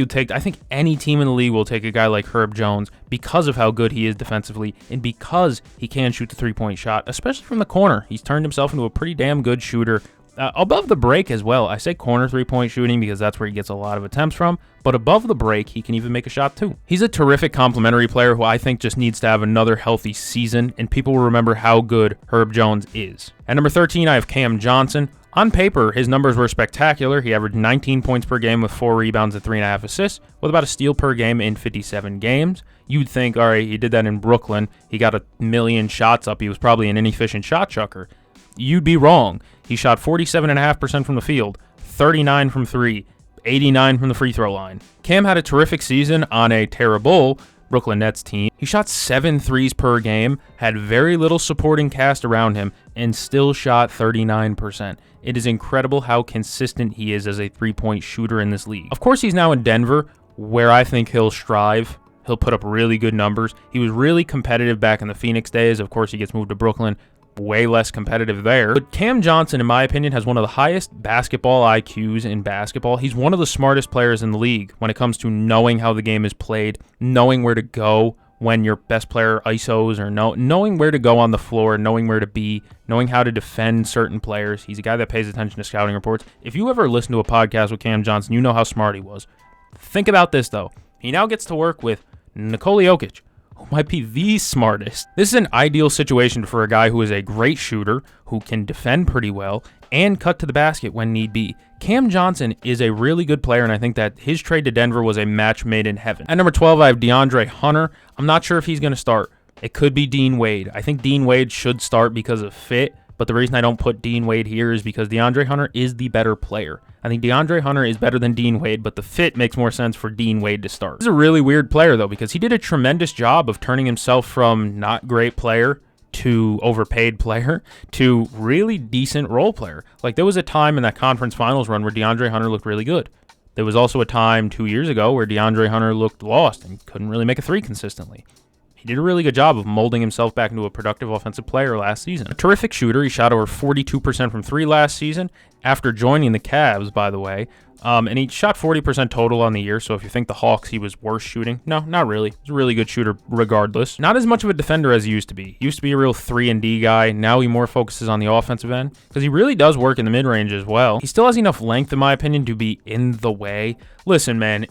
any team in the league will take a guy like Herb Jones because of how good he is defensively and because he can shoot the three-point shot, especially from the corner. He's turned himself into a pretty damn good shooter. Above the break as well. I say corner three-point shooting because that's where he gets a lot of attempts from, but above the break, he can even make a shot too. He's a terrific complementary player who I think just needs to have another healthy season, and people will remember how good Herb Jones is. At number 13, I have Cam Johnson. On paper, his numbers were spectacular. He averaged 19 points per game with 4 rebounds and 3.5 assists, with about a steal per game in 57 games. You'd think, all right, he did that in Brooklyn. He got a million shots up. He was probably an inefficient shot chucker. You'd be wrong. He shot 47.5% from the field, 39 from 3, 89 from the free throw line. Cam had a terrific season on a terrible Brooklyn Nets team. He shot 7 threes per game, had very little supporting cast around him, and still shot 39%. It is incredible how consistent he is as a three-point shooter in this league. Of course, he's now in Denver, where I think he'll strive. He'll put up really good numbers. He was really competitive back in the Phoenix days. Of course, he gets moved to Brooklyn. Way less competitive there. But Cam Johnson, in my opinion, has one of the highest basketball IQs in basketball. He's one of the smartest players in the league when it comes to knowing how the game is played, knowing where to go when your best player ISOs, or knowing where to go on the floor, knowing where to be, knowing how to defend certain players. He's a guy that pays attention to scouting reports. If you ever listen to a podcast with Cam Johnson, you know how smart he was. Think about this, though. He now gets to work with Nikola Jokic, who might be the smartest. This is an ideal situation for a guy who is a great shooter, who can defend pretty well, and cut to the basket when need be. Cam Johnson is a really good player, and I think that his trade to Denver was a match made in heaven. At number 12, I have DeAndre Hunter. I'm not sure if he's going to start. It could be Dean Wade. I think Dean Wade should start because of fit, but the reason I don't put Dean Wade here is because DeAndre Hunter is the better player. I think DeAndre Hunter is better than Dean Wade, but the fit makes more sense for Dean Wade to start. He's a really weird player, though, because he did a tremendous job of turning himself from not great player to overpaid player to really decent role player. Like, there was a time in that conference finals run where DeAndre Hunter looked really good. There was also a time 2 years ago where DeAndre Hunter looked lost and couldn't really make a three consistently. He did a really good job of molding himself back into a productive offensive player last season. A terrific shooter. He shot over 42% from 3 last season after joining the Cavs, by the way. And he shot 40% total on the year, so if you think the Hawks, he was worse shooting. No, not really. He's a really good shooter regardless. Not as much of a defender as he used to be. He used to be a real 3-and-D guy. Now he more focuses on the offensive end because he really does work in the mid-range as well. He still has enough length, in my opinion, to be in the way. Listen, man,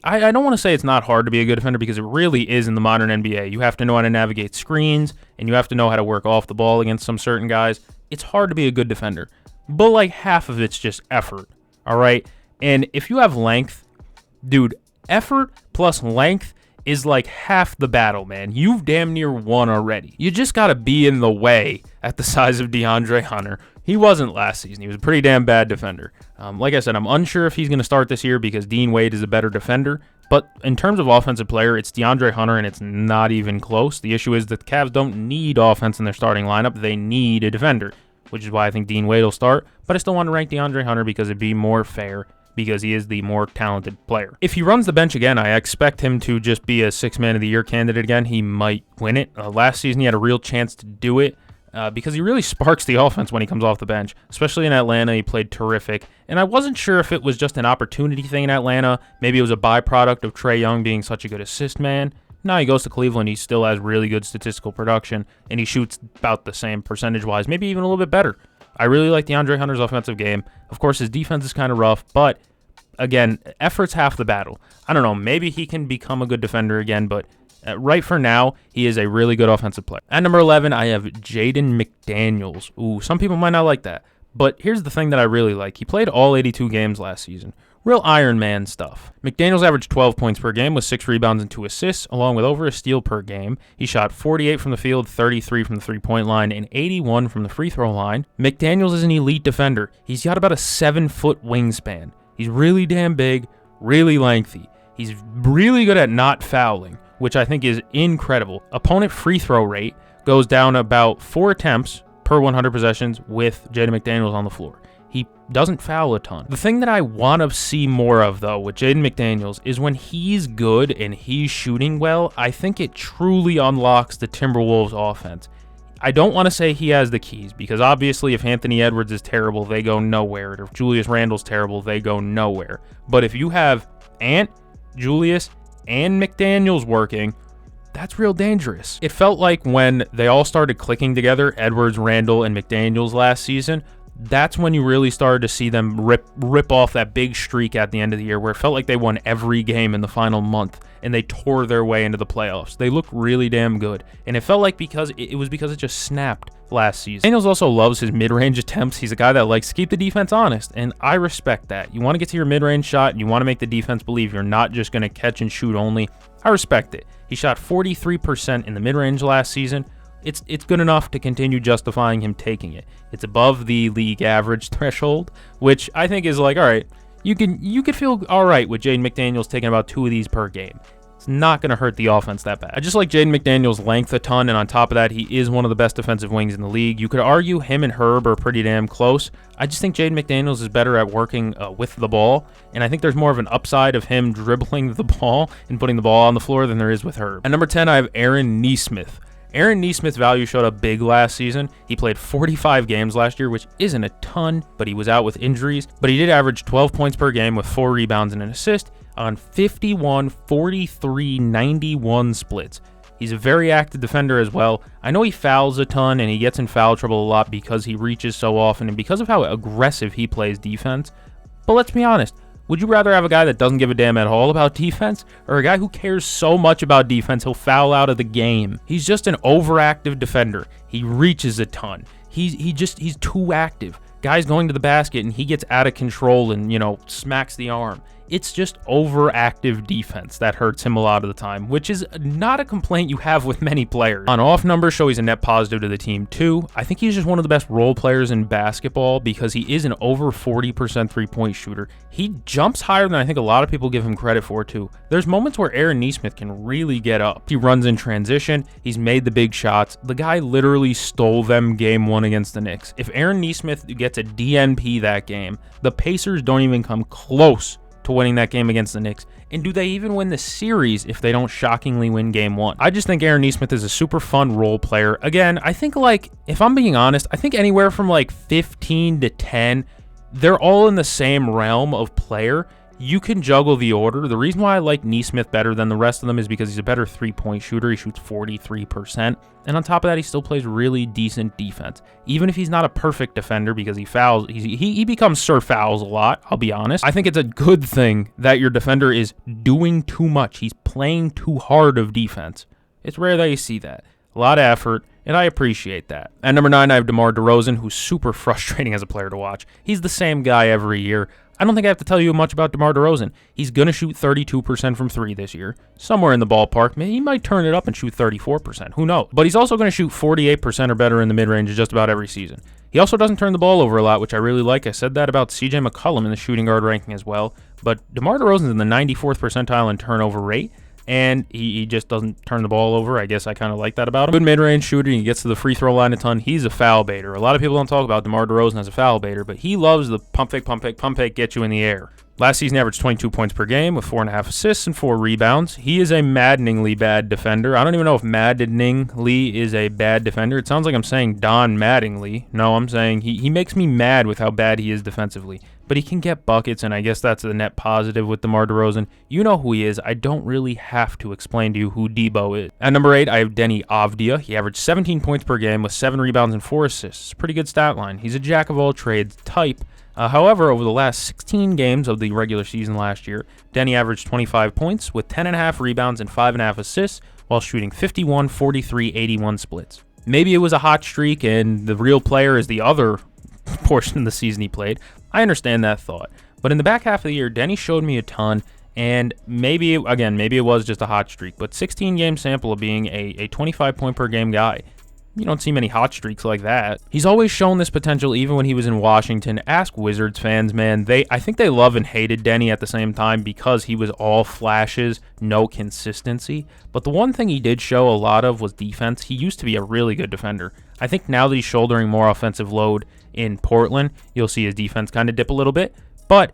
I don't want to say it's not hard to be a good defender because it really is in the modern NBA. You have to know how to navigate screens, and you have to know how to work off the ball against some certain guys. It's hard to be a good defender, but like half of it's just effort, all right? And if you have length, dude, effort plus length is like half the battle, man. You've damn near won already. You just got to be in the way at the size of DeAndre Hunter. He wasn't last season. He was a pretty damn bad defender. Like I said, I'm unsure if he's going to start this year because Dean Wade is a better defender. But in terms of offensive player, it's DeAndre Hunter, and it's not even close. The issue is that the Cavs don't need offense in their starting lineup. They need a defender, which is why I think Dean Wade will start. But I still want to rank DeAndre Hunter because it'd be more fair, because he is the more talented player. If he runs the bench again, I expect him to just be a 6-man of the year candidate again. He might win it. Last season, he had a real chance to do it. because he really sparks the offense when he comes off the bench, especially in Atlanta. He played terrific, and I wasn't sure if it was just an opportunity thing in Atlanta. Maybe it was a byproduct of Trae Young being such a good assist man. Now he goes to Cleveland, he still has really good statistical production, and he shoots about the same percentage-wise, maybe even a little bit better. I really like DeAndre Hunter's offensive game. Of course, his defense is kind of rough, but again, effort's half the battle. I don't know, maybe he can become a good defender again, but right for now, he is a really good offensive player. At number 11, I have Jaden McDaniels. Ooh, some people might not like that, but here's the thing that I really like. He played all 82 games last season. Real Iron Man stuff. McDaniels averaged 12 points per game with 6 rebounds and 2 assists, along with over a steal per game. He shot 48 from the field, 33 from the three-point line, and 81 from the free throw line. McDaniels is an elite defender. He's got about a 7-foot wingspan. He's really damn big, really lengthy. He's really good at not fouling, which I think is incredible. Opponent free throw rate goes down about 4 attempts per 100 possessions with Jaden McDaniels on the floor. He doesn't foul a ton. The thing that I want to see more of, though, with Jaden McDaniels is when he's good and he's shooting well, I think it truly unlocks the Timberwolves offense. I don't want to say he has the keys, because obviously if Anthony Edwards is terrible, they go nowhere. If Julius Randle's terrible, they go nowhere. But if you have Ant, Julius, and McDaniels working, that's real dangerous. It felt like when they all started clicking together, Edwards, Randle, and McDaniels last season, that's when you really started to see them rip off that big streak at the end of the year where it felt like they won every game in the final month and they tore their way into the playoffs. They looked really damn good. And it felt like it was because it just snapped last season. Daniels also loves his mid-range attempts. He's a guy that likes to keep the defense honest, and I respect that. You want to get to your mid-range shot, and you want to make the defense believe you're not just going to catch and shoot only. I respect it. He shot 43% in the mid-range last season. It's good enough to continue justifying him taking it. It's above the league average threshold, which I think is like, all right, you could feel all right with Jaden McDaniels taking about 2 of these per game. It's not going to hurt the offense that bad. I just like Jaden McDaniels' length a ton, and on top of that, he is one of the best defensive wings in the league. You could argue him and Herb are pretty damn close. I just think Jaden McDaniels is better at working with the ball, and I think there's more of an upside of him dribbling the ball and putting the ball on the floor than there is with Herb. At number 10, I have Aaron Nesmith. Aaron Nesmith's value showed up big last season. He played 45 games last year, which isn't a ton, but he was out with injuries. But he did average 12 points per game with 4 rebounds and an assist on 51, 43, 91 splits. He's a very active defender as well. I know he fouls a ton and he gets in foul trouble a lot because he reaches so often and because of how aggressive he plays defense. But let's be honest. Would you rather have a guy that doesn't give a damn at all about defense or a guy who cares so much about defense he'll foul out of the game? He's just an overactive defender. He reaches a ton. He's too active. Guy's going to the basket and he gets out of control and, smacks the arm. It's just overactive defense that hurts him a lot of the time, which is not a complaint you have with many players. On-off numbers show he's a net positive to the team too. I think he's just one of the best role players in basketball because he is an over 40% three-point shooter. He jumps higher than I think a lot of people give him credit for too. There's moments where Aaron Nesmith can really get up. He runs in transition. He's made the big shots. The guy literally stole them game 1 against the Knicks. If Aaron Nesmith gets a DNP that game, the Pacers don't even come close to winning that game against the Knicks. And do they even win the series if they don't shockingly win game 1? I just think Aaron Nesmith is a super fun role player. Again, I think if I'm being honest, I think anywhere from 15 to 10, they're all in the same realm of player. You can juggle the order. The reason why I like Nesmith better than the rest of them is because he's a better three-point shooter. He shoots 43%. And on top of that, he still plays really decent defense. Even if he's not a perfect defender because he fouls, he becomes Sir Fouls a lot, I'll be honest. I think it's a good thing that your defender is doing too much. He's playing too hard of defense. It's rare that you see that. A lot of effort, and I appreciate that. At number 9, I have DeMar DeRozan, who's super frustrating as a player to watch. He's the same guy every year. I don't think I have to tell you much about DeMar DeRozan. He's going to shoot 32% from 3 this year. Somewhere in the ballpark. Maybe he might turn it up and shoot 34%. Who knows? But he's also going to shoot 48% or better in the mid-range just about every season. He also doesn't turn the ball over a lot, which I really like. I said that about CJ McCollum in the shooting guard ranking as well. But DeMar DeRozan's in the 94th percentile in turnover rate. And he just doesn't turn the ball over. I guess I kind of like that about him. Good mid-range shooter. He gets to the free throw line a ton. He's a foul baiter. A lot of people don't talk about DeMar DeRozan as a foul baiter, but he loves the pump fake, get you in the air. Last season, he averaged 22 points per game with 4.5 assists and 4 rebounds. He is a maddeningly bad defender. I don't even know if maddeningly is a bad defender. It sounds like I'm saying Don Mattingly. No, I'm saying he makes me mad with how bad he is defensively. But he can get buckets, and I guess that's the net positive with DeMar DeRozan. You know who he is. I don't really have to explain to you who Debo is. At number 8, I have Deni Avdija. He averaged 17 points per game with 7 rebounds and 4 assists. Pretty good stat line. He's a jack-of-all-trades type. However, over the last 16 games of the regular season last year, Deni averaged 25 points with 10.5 rebounds and 5.5 assists while shooting 51, 43, 81 splits. Maybe it was a hot streak and the real player is the other portion of the season he played. I understand that thought. But in the back half of the year, Deni showed me a ton, and maybe it was just a hot streak, but 16-game sample of being a 25-point-per-game guy. You don't see many hot streaks like that. He's always shown this potential even when he was in Washington. Ask Wizards fans, man. I think they love and hated Deni at the same time because he was all flashes, no consistency. But the one thing he did show a lot of was defense. He used to be a really good defender. I think now that he's shouldering more offensive load in Portland, you'll see his defense kind of dip a little bit. But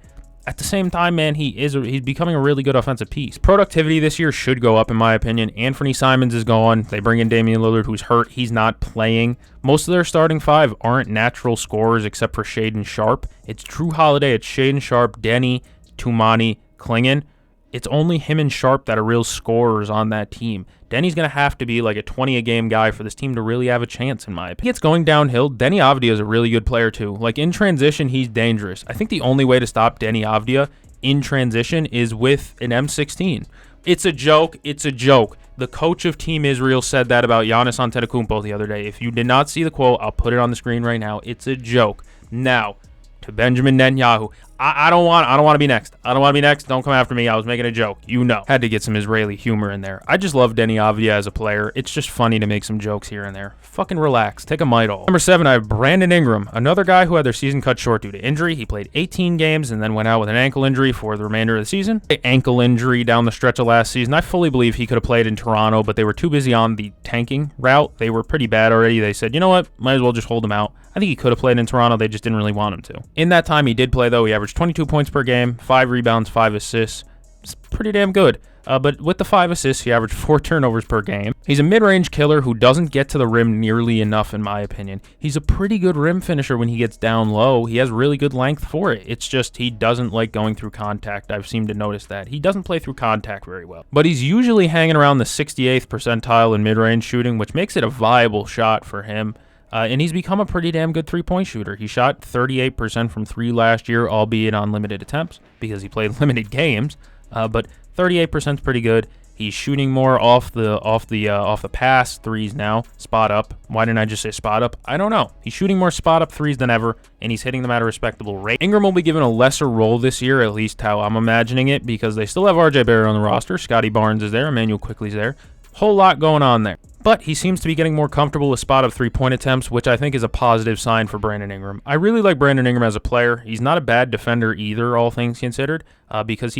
at the same time, man, he's becoming a really good offensive piece. Productivity this year should go up, in my opinion. Anthony Simons is gone. They bring in Damian Lillard, who's hurt. He's not playing. Most of their starting five aren't natural scorers except for Shaedon Sharpe. It's Drew Holiday. It's Shaedon Sharpe, Deni, Toumani, Clingan. It's only him and Sharpe that are real scorers on that team. Deni's going to have to be like a 20-a-game guy for this team to really have a chance, in my opinion. It's going downhill. Deni Avdija is a really good player, too. Like, in transition, he's dangerous. I think the only way to stop Deni Avdija in transition is with an M16. It's a joke. It's a joke. The coach of Team Israel said that about Giannis Antetokounmpo the other day. If you did not see the quote, I'll put it on the screen right now. It's a joke. Now, to Benjamin Netanyahu. I don't want to be next. I don't want to be next. Don't come after me. I was making a joke. You know. Had to get some Israeli humor in there. I just love Deni Avdija as a player. It's just funny to make some jokes here and there. Fucking relax. Take a Midol. Number 7, I have Brandon Ingram, another guy who had their season cut short due to injury. He played 18 games and then went out with an ankle injury for the remainder of the season. Ankle injury down the stretch of last season. I fully believe he could have played in Toronto, but they were too busy on the tanking route. They were pretty bad already. They said, you know what? Might as well just hold him out. I think he could have played in Toronto. They just didn't really want him to. In that time he did play, though, he averaged 22 points per game, 5 rebounds, 5 assists. It's pretty damn good. But with the 5 assists, he averaged 4 turnovers per game. He's a mid-range killer who doesn't get to the rim nearly enough, in my opinion. He's a pretty good rim finisher when he gets down low. He has really good length for it. It's just he doesn't like going through contact. I've seemed to notice that. He doesn't play through contact very well. But he's usually hanging around the 68th percentile in mid-range shooting, which makes it a viable shot for him. And he's become a pretty damn good three-point shooter. He shot 38% from 3 last year, albeit on limited attempts because he played limited games. But 38% is pretty good. He's shooting more off the pass threes now. Spot up. Why didn't I just say spot up? I don't know. He's shooting more spot up threes than ever, and he's hitting them at a respectable rate. Ingram will be given a lesser role this year, at least how I'm imagining it, because they still have RJ Barrett on the roster. Scotty Barnes is there. Emmanuel Quickley's there. Whole lot going on there. But he seems to be getting more comfortable with spot-up three-point attempts, which I think is a positive sign for Brandon Ingram. I really like Brandon Ingram as a player. He's not a bad defender either, all things considered, because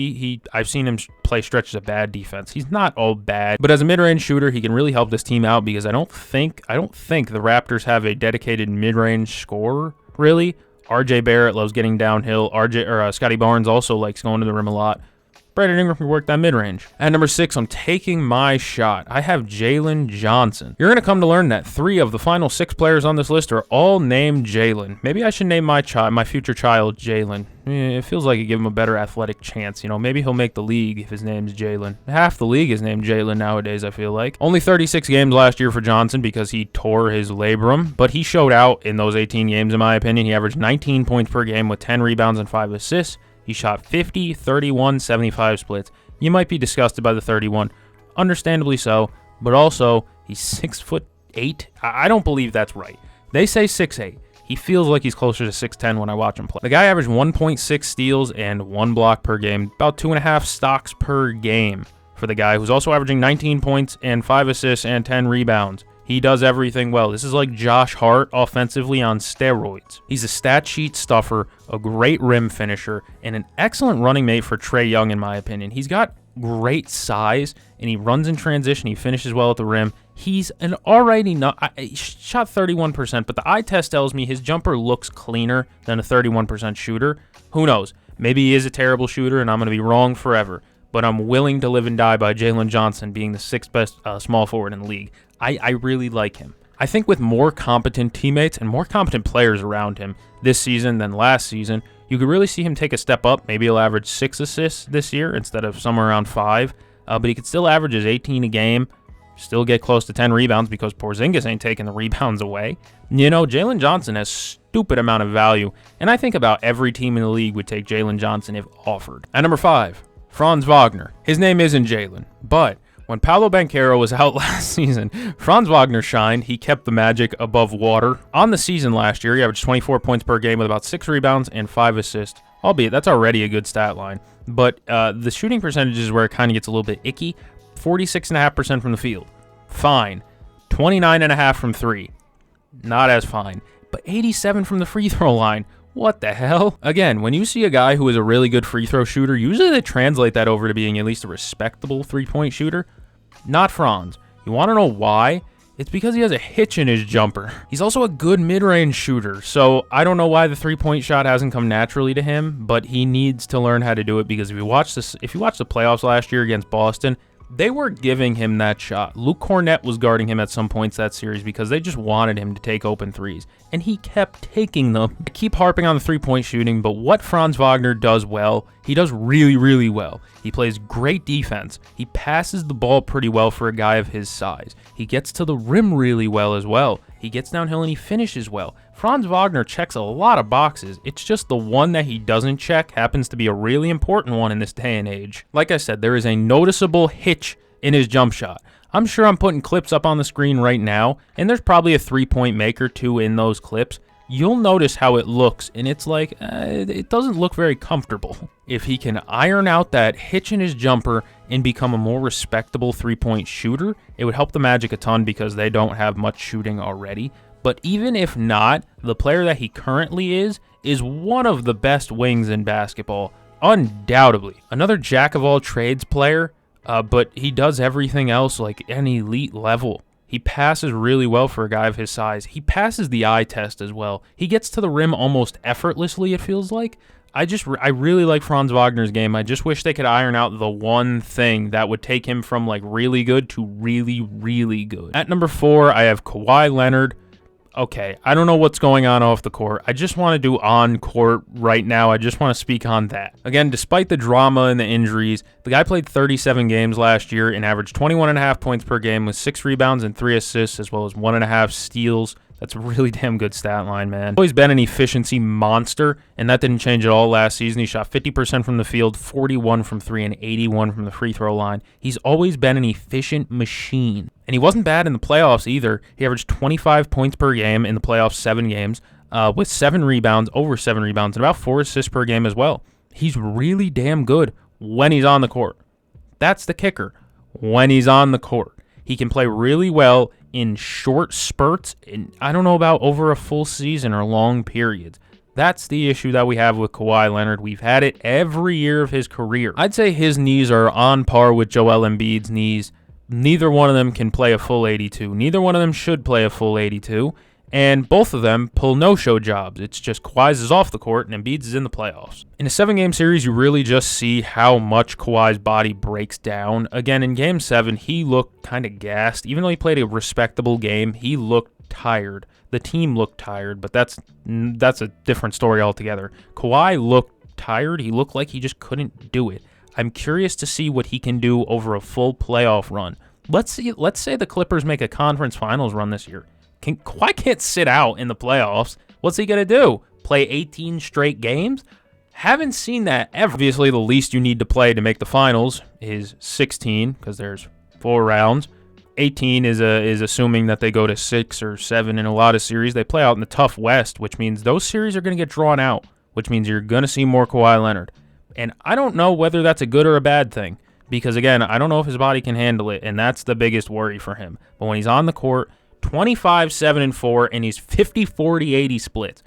I've seen him play stretches of bad defense. He's not all bad, but as a mid-range shooter, he can really help this team out because I don't think the Raptors have a dedicated mid-range scorer, really. RJ Barrett loves getting downhill. Scotty Barnes also likes going to the rim a lot. Brandon Ingram can work that mid-range. At number 6, I'm taking my shot. I have Jalen Johnson. You're going to come to learn that 3 of the final 6 players on this list are all named Jalen. Maybe I should name my future child Jalen. It feels like it give him a better athletic chance. You know, maybe he'll make the league if his name's Jalen. Half the league is named Jalen nowadays, I feel like. Only 36 games last year for Johnson because he tore his labrum, but he showed out in those 18 games, in my opinion. He averaged 19 points per game with 10 rebounds and 5 assists. He shot 50, 31, 75 splits. You might be disgusted by the 31. Understandably so, but also, he's 6'8". I don't believe that's right. They say 6'8". He feels like he's closer to 6'10" when I watch him play. The guy averaged 1.6 steals and 1 block per game, about 2.5 stocks per game for the guy who's also averaging 19 points and 5 assists and 10 rebounds. He does everything well. This is like Josh Hart offensively on steroids. He's a stat sheet stuffer, a great rim finisher, and an excellent running mate for Trae Young, in my opinion. He's got great size, and he runs in transition. He finishes well at the rim. He's an already he shot 31%, but the eye test tells me his jumper looks cleaner than a 31% shooter. Who knows? Maybe he is a terrible shooter, and I'm going to be wrong forever, but I'm willing to live and die by Jalen Johnson being the 6th best small forward in the league. I really like him. I think with more competent teammates and more competent players around him this season than last season, you could really see him take a step up. Maybe he'll average 6 assists this year instead of somewhere around 5, but he could still average his 18 a game, still get close to 10 rebounds because Porzingis ain't taking the rebounds away. You know, Jalen Johnson has stupid amount of value, and I think about every team in the league would take Jalen Johnson if offered. At number 5, Franz Wagner. His name isn't Jalen, but when Paolo Banchero was out last season, Franz Wagner shined. He kept the Magic above water. On the season last year, he averaged 24 points per game with about 6 rebounds and 5 assists, albeit that's already a good stat line. But the shooting percentage is where it kind of gets a little bit icky. 46.5% from the field. Fine. 29.5% from 3. Not as fine. But 87% from the free throw line. What the hell? Again, when you see a guy who is a really good free throw shooter, usually they translate that over to being at least a respectable three-point shooter. Not Franz. You want to know why? It's because he has a hitch in his jumper. He's also a good mid-range shooter, so I don't know why the three-point shot hasn't come naturally to him, but he needs to learn how to do it because if you watch the playoffs last year against Boston, they were giving him that shot. Luke Cornett was guarding him at some points that series because they just wanted him to take open threes, and he kept taking them. I keep harping on the three-point shooting, but what Franz Wagner does well, he does really, really well. He plays great defense. He passes the ball pretty well for a guy of his size. He gets to the rim really well as well. He gets downhill and he finishes well. Franz Wagner checks a lot of boxes. It's just the one that he doesn't check happens to be a really important one in this day and age. Like I said, there is a noticeable hitch in his jump shot. I'm sure I'm putting clips up on the screen right now, and there's probably a 3-point make or two in those clips. You'll notice how it looks, and it's like, it doesn't look very comfortable. If he can iron out that hitch in his jumper and become a more respectable three-point shooter, it would help the Magic a ton because they don't have much shooting already. But even if not, the player that he currently is one of the best wings in basketball, undoubtedly. Another jack-of-all-trades player, but he does everything else like an elite level. He passes really well for a guy of his size. He passes the eye test as well. He gets to the rim almost effortlessly, it feels like. I really like Franz Wagner's game. I just wish they could iron out the one thing that would take him from like really good to really, really good. At number 4, I have Kawhi Leonard. Okay, I don't know what's going on off the court. I just want to do on court right now. I just want to speak on that. Again, despite the drama and the injuries, the guy played 37 games last year and averaged 21.5 points per game with 6 rebounds and 3 assists, as well as 1.5 steals. That's a really damn good stat line, man. Always been an efficiency monster, and that didn't change at all last season. He shot 50% from the field, 41 from 3, and 81 from the free throw line. He's always been an efficient machine. And he wasn't bad in the playoffs either. He averaged 25 points per game in the playoffs, 7 games, with 7 rebounds, over 7 rebounds, and about 4 assists per game as well. He's really damn good when he's on the court. That's the kicker. When he's on the court, he can play really well in short spurts, and I don't know about over a full season or long periods. That's the issue that we have with Kawhi Leonard. We've had it every year of his career. I'd say his knees are on par with Joel Embiid's knees. Neither one of them can play a full 82. Neither one of them should play a full 82. And both of them pull no-show jobs. It's just Kawhi's is off the court and Embiid's is in the playoffs. In a 7-game series, you really just see how much Kawhi's body breaks down. Again, in Game 7, he looked kind of gassed. Even though he played a respectable game, he looked tired. The team looked tired, but that's a different story altogether. Kawhi looked tired. He looked like he just couldn't do it. I'm curious to see what he can do over a full playoff run. Let's say the Clippers make a conference finals run this year. Kawhi can't sit out in the playoffs. What's he going to do? Play 18 straight games? Haven't seen that ever. Obviously, the least you need to play to make the finals is 16 because there's 4 rounds. 18 is assuming that they go to 6 or 7 in a lot of series. They play out in the tough West, which means those series are going to get drawn out, which means you're going to see more Kawhi Leonard. And I don't know whether that's a good or a bad thing because, again, I don't know if his body can handle it, and that's the biggest worry for him. But when he's on the court, 25, 7, and 4, and he's 50, 40, 80 splits.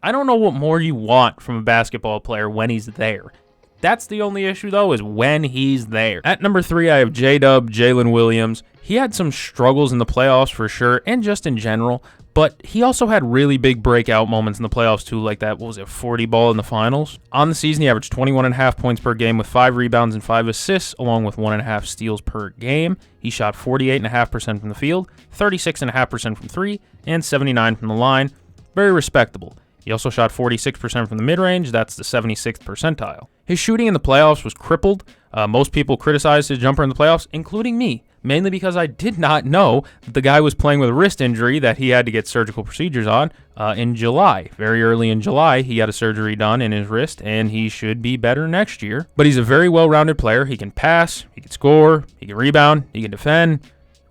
I don't know what more you want from a basketball player when he's there. That's the only issue, though, is when he's there. At number 3, I have J-Dub, Jalen Williams. He had some struggles in the playoffs for sure, and just in general, But he also had really big breakout moments in the playoffs too, like that, 40 ball in the finals? On the season, he averaged 21.5 points per game with 5 rebounds and 5 assists, along with 1.5 steals per game. He shot 48.5% from the field, 36.5% from 3, and 79% from the line. Very respectable. He also shot 46% from the mid-range. That's the 76th percentile. His shooting in the playoffs was crippled. Most people criticized his jumper in the playoffs, including me, mainly because I did not know that the guy was playing with a wrist injury that he had to get surgical procedures on in July. Very early in July, he had a surgery done in his wrist, and he should be better next year. But he's a very well-rounded player. He can pass, he can score, he can rebound, he can defend.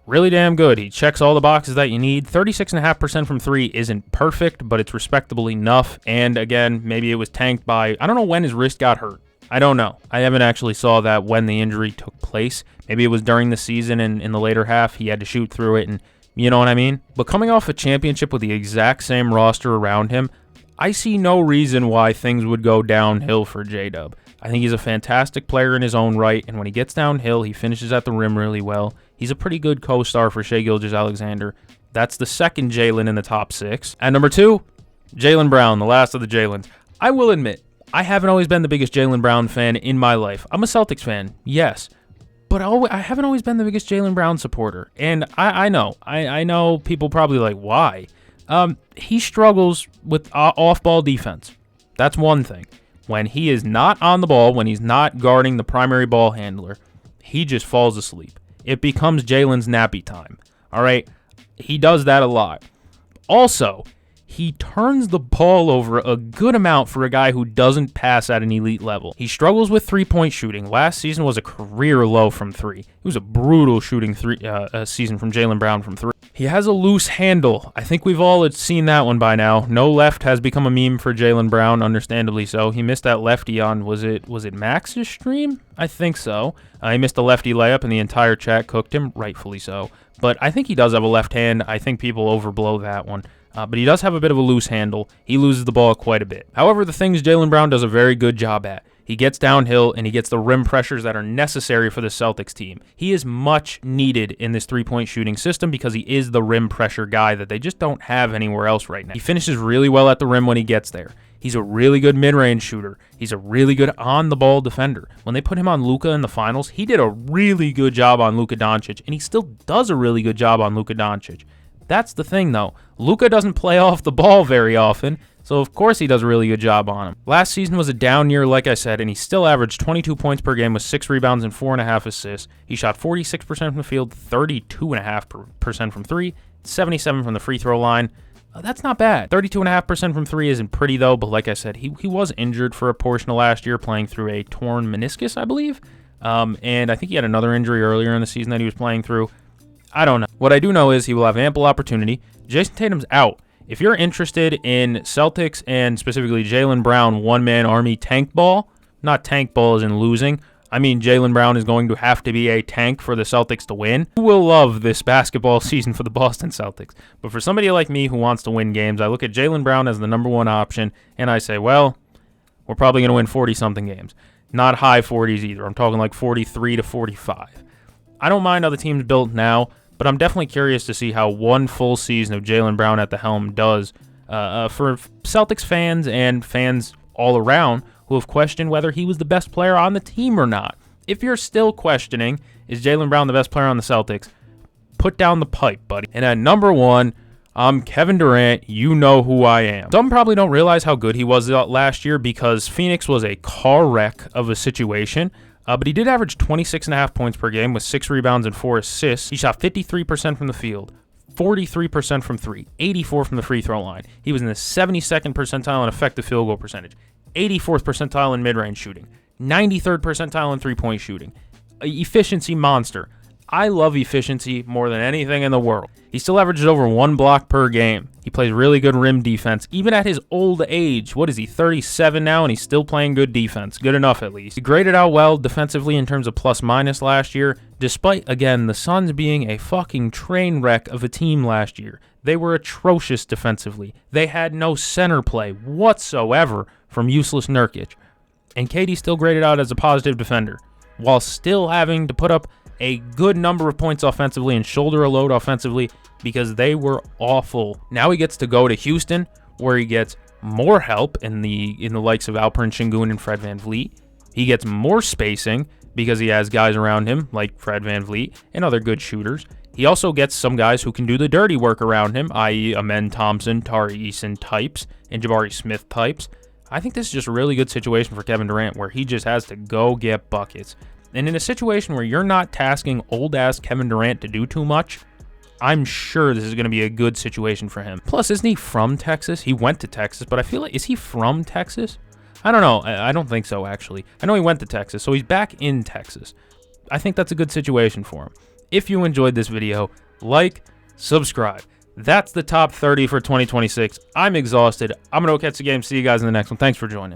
Really damn good. He checks all the boxes that you need. 36.5% from 3 isn't perfect, but it's respectable enough. And again, maybe it was tanked by, I don't know when his wrist got hurt. I don't know. I haven't actually saw that when the injury took place. Maybe it was during the season and in the later half he had to shoot through it, and you know what I mean? But coming off a championship with the exact same roster around him, I see no reason why things would go downhill for J-Dub. I think he's a fantastic player in his own right, and when he gets downhill, he finishes at the rim really well. He's a pretty good co-star for Shai Gilgeous-Alexander. That's the second Jalen in the top 6. At number 2, Jaylen Brown, the last of the Jaylens. I will admit, I haven't always been the biggest Jaylen Brown fan in my life. I'm a Celtics fan, yes, but I haven't always been the biggest Jaylen Brown supporter. And I know people probably like, why? He struggles with off-ball defense. That's one thing. When he is not on the ball, when he's not guarding the primary ball handler, he just falls asleep. It becomes Jalen's nappy time. All right? He does that a lot. Also, he turns the ball over a good amount for a guy who doesn't pass at an elite level. He struggles with three-point shooting. Last season was a career low from 3. It was a brutal shooting season from Jaylen Brown from 3. He has a loose handle. I think we've all seen that one by now. No left has become a meme for Jaylen Brown, understandably so. He missed that lefty on, was it Max's stream? I think so. He missed a lefty layup and the entire chat cooked him, rightfully so. But I think he does have a left hand. I think people overblow that one. But he does have a bit of a loose handle. He loses the ball quite a bit. However, the things Jaylen Brown does a very good job at. He gets downhill, and he gets the rim pressures that are necessary for the Celtics team. He is much needed in this three-point shooting system because he is the rim pressure guy that they just don't have anywhere else right now. He finishes really well at the rim when he gets there. He's a really good mid-range shooter. He's a really good on-the-ball defender. When they put him on Luka in the finals, he did a really good job on Luka Doncic, and he still does a really good job on Luka Doncic. That's the thing, though. Luka doesn't play off the ball very often, so of course he does a really good job on him. Last season was a down year, like I said, and he still averaged 22 points per game with 6 rebounds and 4.5 assists. He shot 46% from the field, 32.5% from 3, 77% from the free throw line. That's not bad. 32.5% from 3 isn't pretty, though, but like I said, he was injured for a portion of last year, playing through a torn meniscus, I believe. And I think he had another injury earlier in the season that he was playing through. I don't know. What I do know is he will have ample opportunity. Jason Tatum's out. If you're interested in Celtics and specifically Jaylen Brown one-man army tank ball, not tank ball as in losing, I mean Jaylen Brown is going to have to be a tank for the Celtics to win. You will love this basketball season for the Boston Celtics. But for somebody like me who wants to win games, I look at Jaylen Brown as the number one option, and I say, well, we're probably going to win 40-something games. Not high 40s either. I'm talking like 43 to 45. I don't mind how the team's built now, but I'm definitely curious to see how one full season of Jaylen Brown at the helm does for Celtics fans and fans all around who have questioned whether he was the best player on the team or not. If you're still questioning, is Jaylen Brown the best player on the Celtics, put down the pipe, buddy. And at number 1, I'm Kevin Durant. You know who I am. Some probably don't realize how good he was last year because Phoenix was a car wreck of a situation. But he did average 26.5 points per game with 6 rebounds and 4 assists. He shot 53% from the field, 43% from 3, 84% from the free throw line. He was in the 72nd percentile in effective field goal percentage, 84th percentile in mid-range shooting, 93rd percentile in three-point shooting. Efficiency monster. I love efficiency more than anything in the world. He still averages over 1 block per game. He plays really good rim defense, even at his old age. What is he, 37 now, and he's still playing good defense. Good enough, at least. He graded out well defensively in terms of plus-minus last year, despite, again, the Suns being a fucking train wreck of a team last year. They were atrocious defensively. They had no center play whatsoever from useless Nurkic. And KD still graded out as a positive defender, while still having to put up a good number of points offensively and shoulder a load offensively because they were awful. Now he gets to go to Houston, where he gets more help in the likes of Alperen Sengun and Fred VanVleet. He gets more spacing because he has guys around him like Fred VanVleet and other good shooters. He also gets some guys who can do the dirty work around him, i.e. Amen Thompson, Tari Eason types, and Jabari Smith types. I think this is just a really good situation for Kevin Durant where he just has to go get buckets. And in a situation where you're not tasking old-ass Kevin Durant to do too much, I'm sure this is going to be a good situation for him. Plus, isn't he from Texas? He went to Texas, but I feel like, is he from Texas? I don't know. I don't think so, actually. I know he went to Texas, so he's back in Texas. I think that's a good situation for him. If you enjoyed this video, like, subscribe. That's the top 30 for 2026. I'm exhausted. I'm going to go catch the game. See you guys in the next one. Thanks for joining.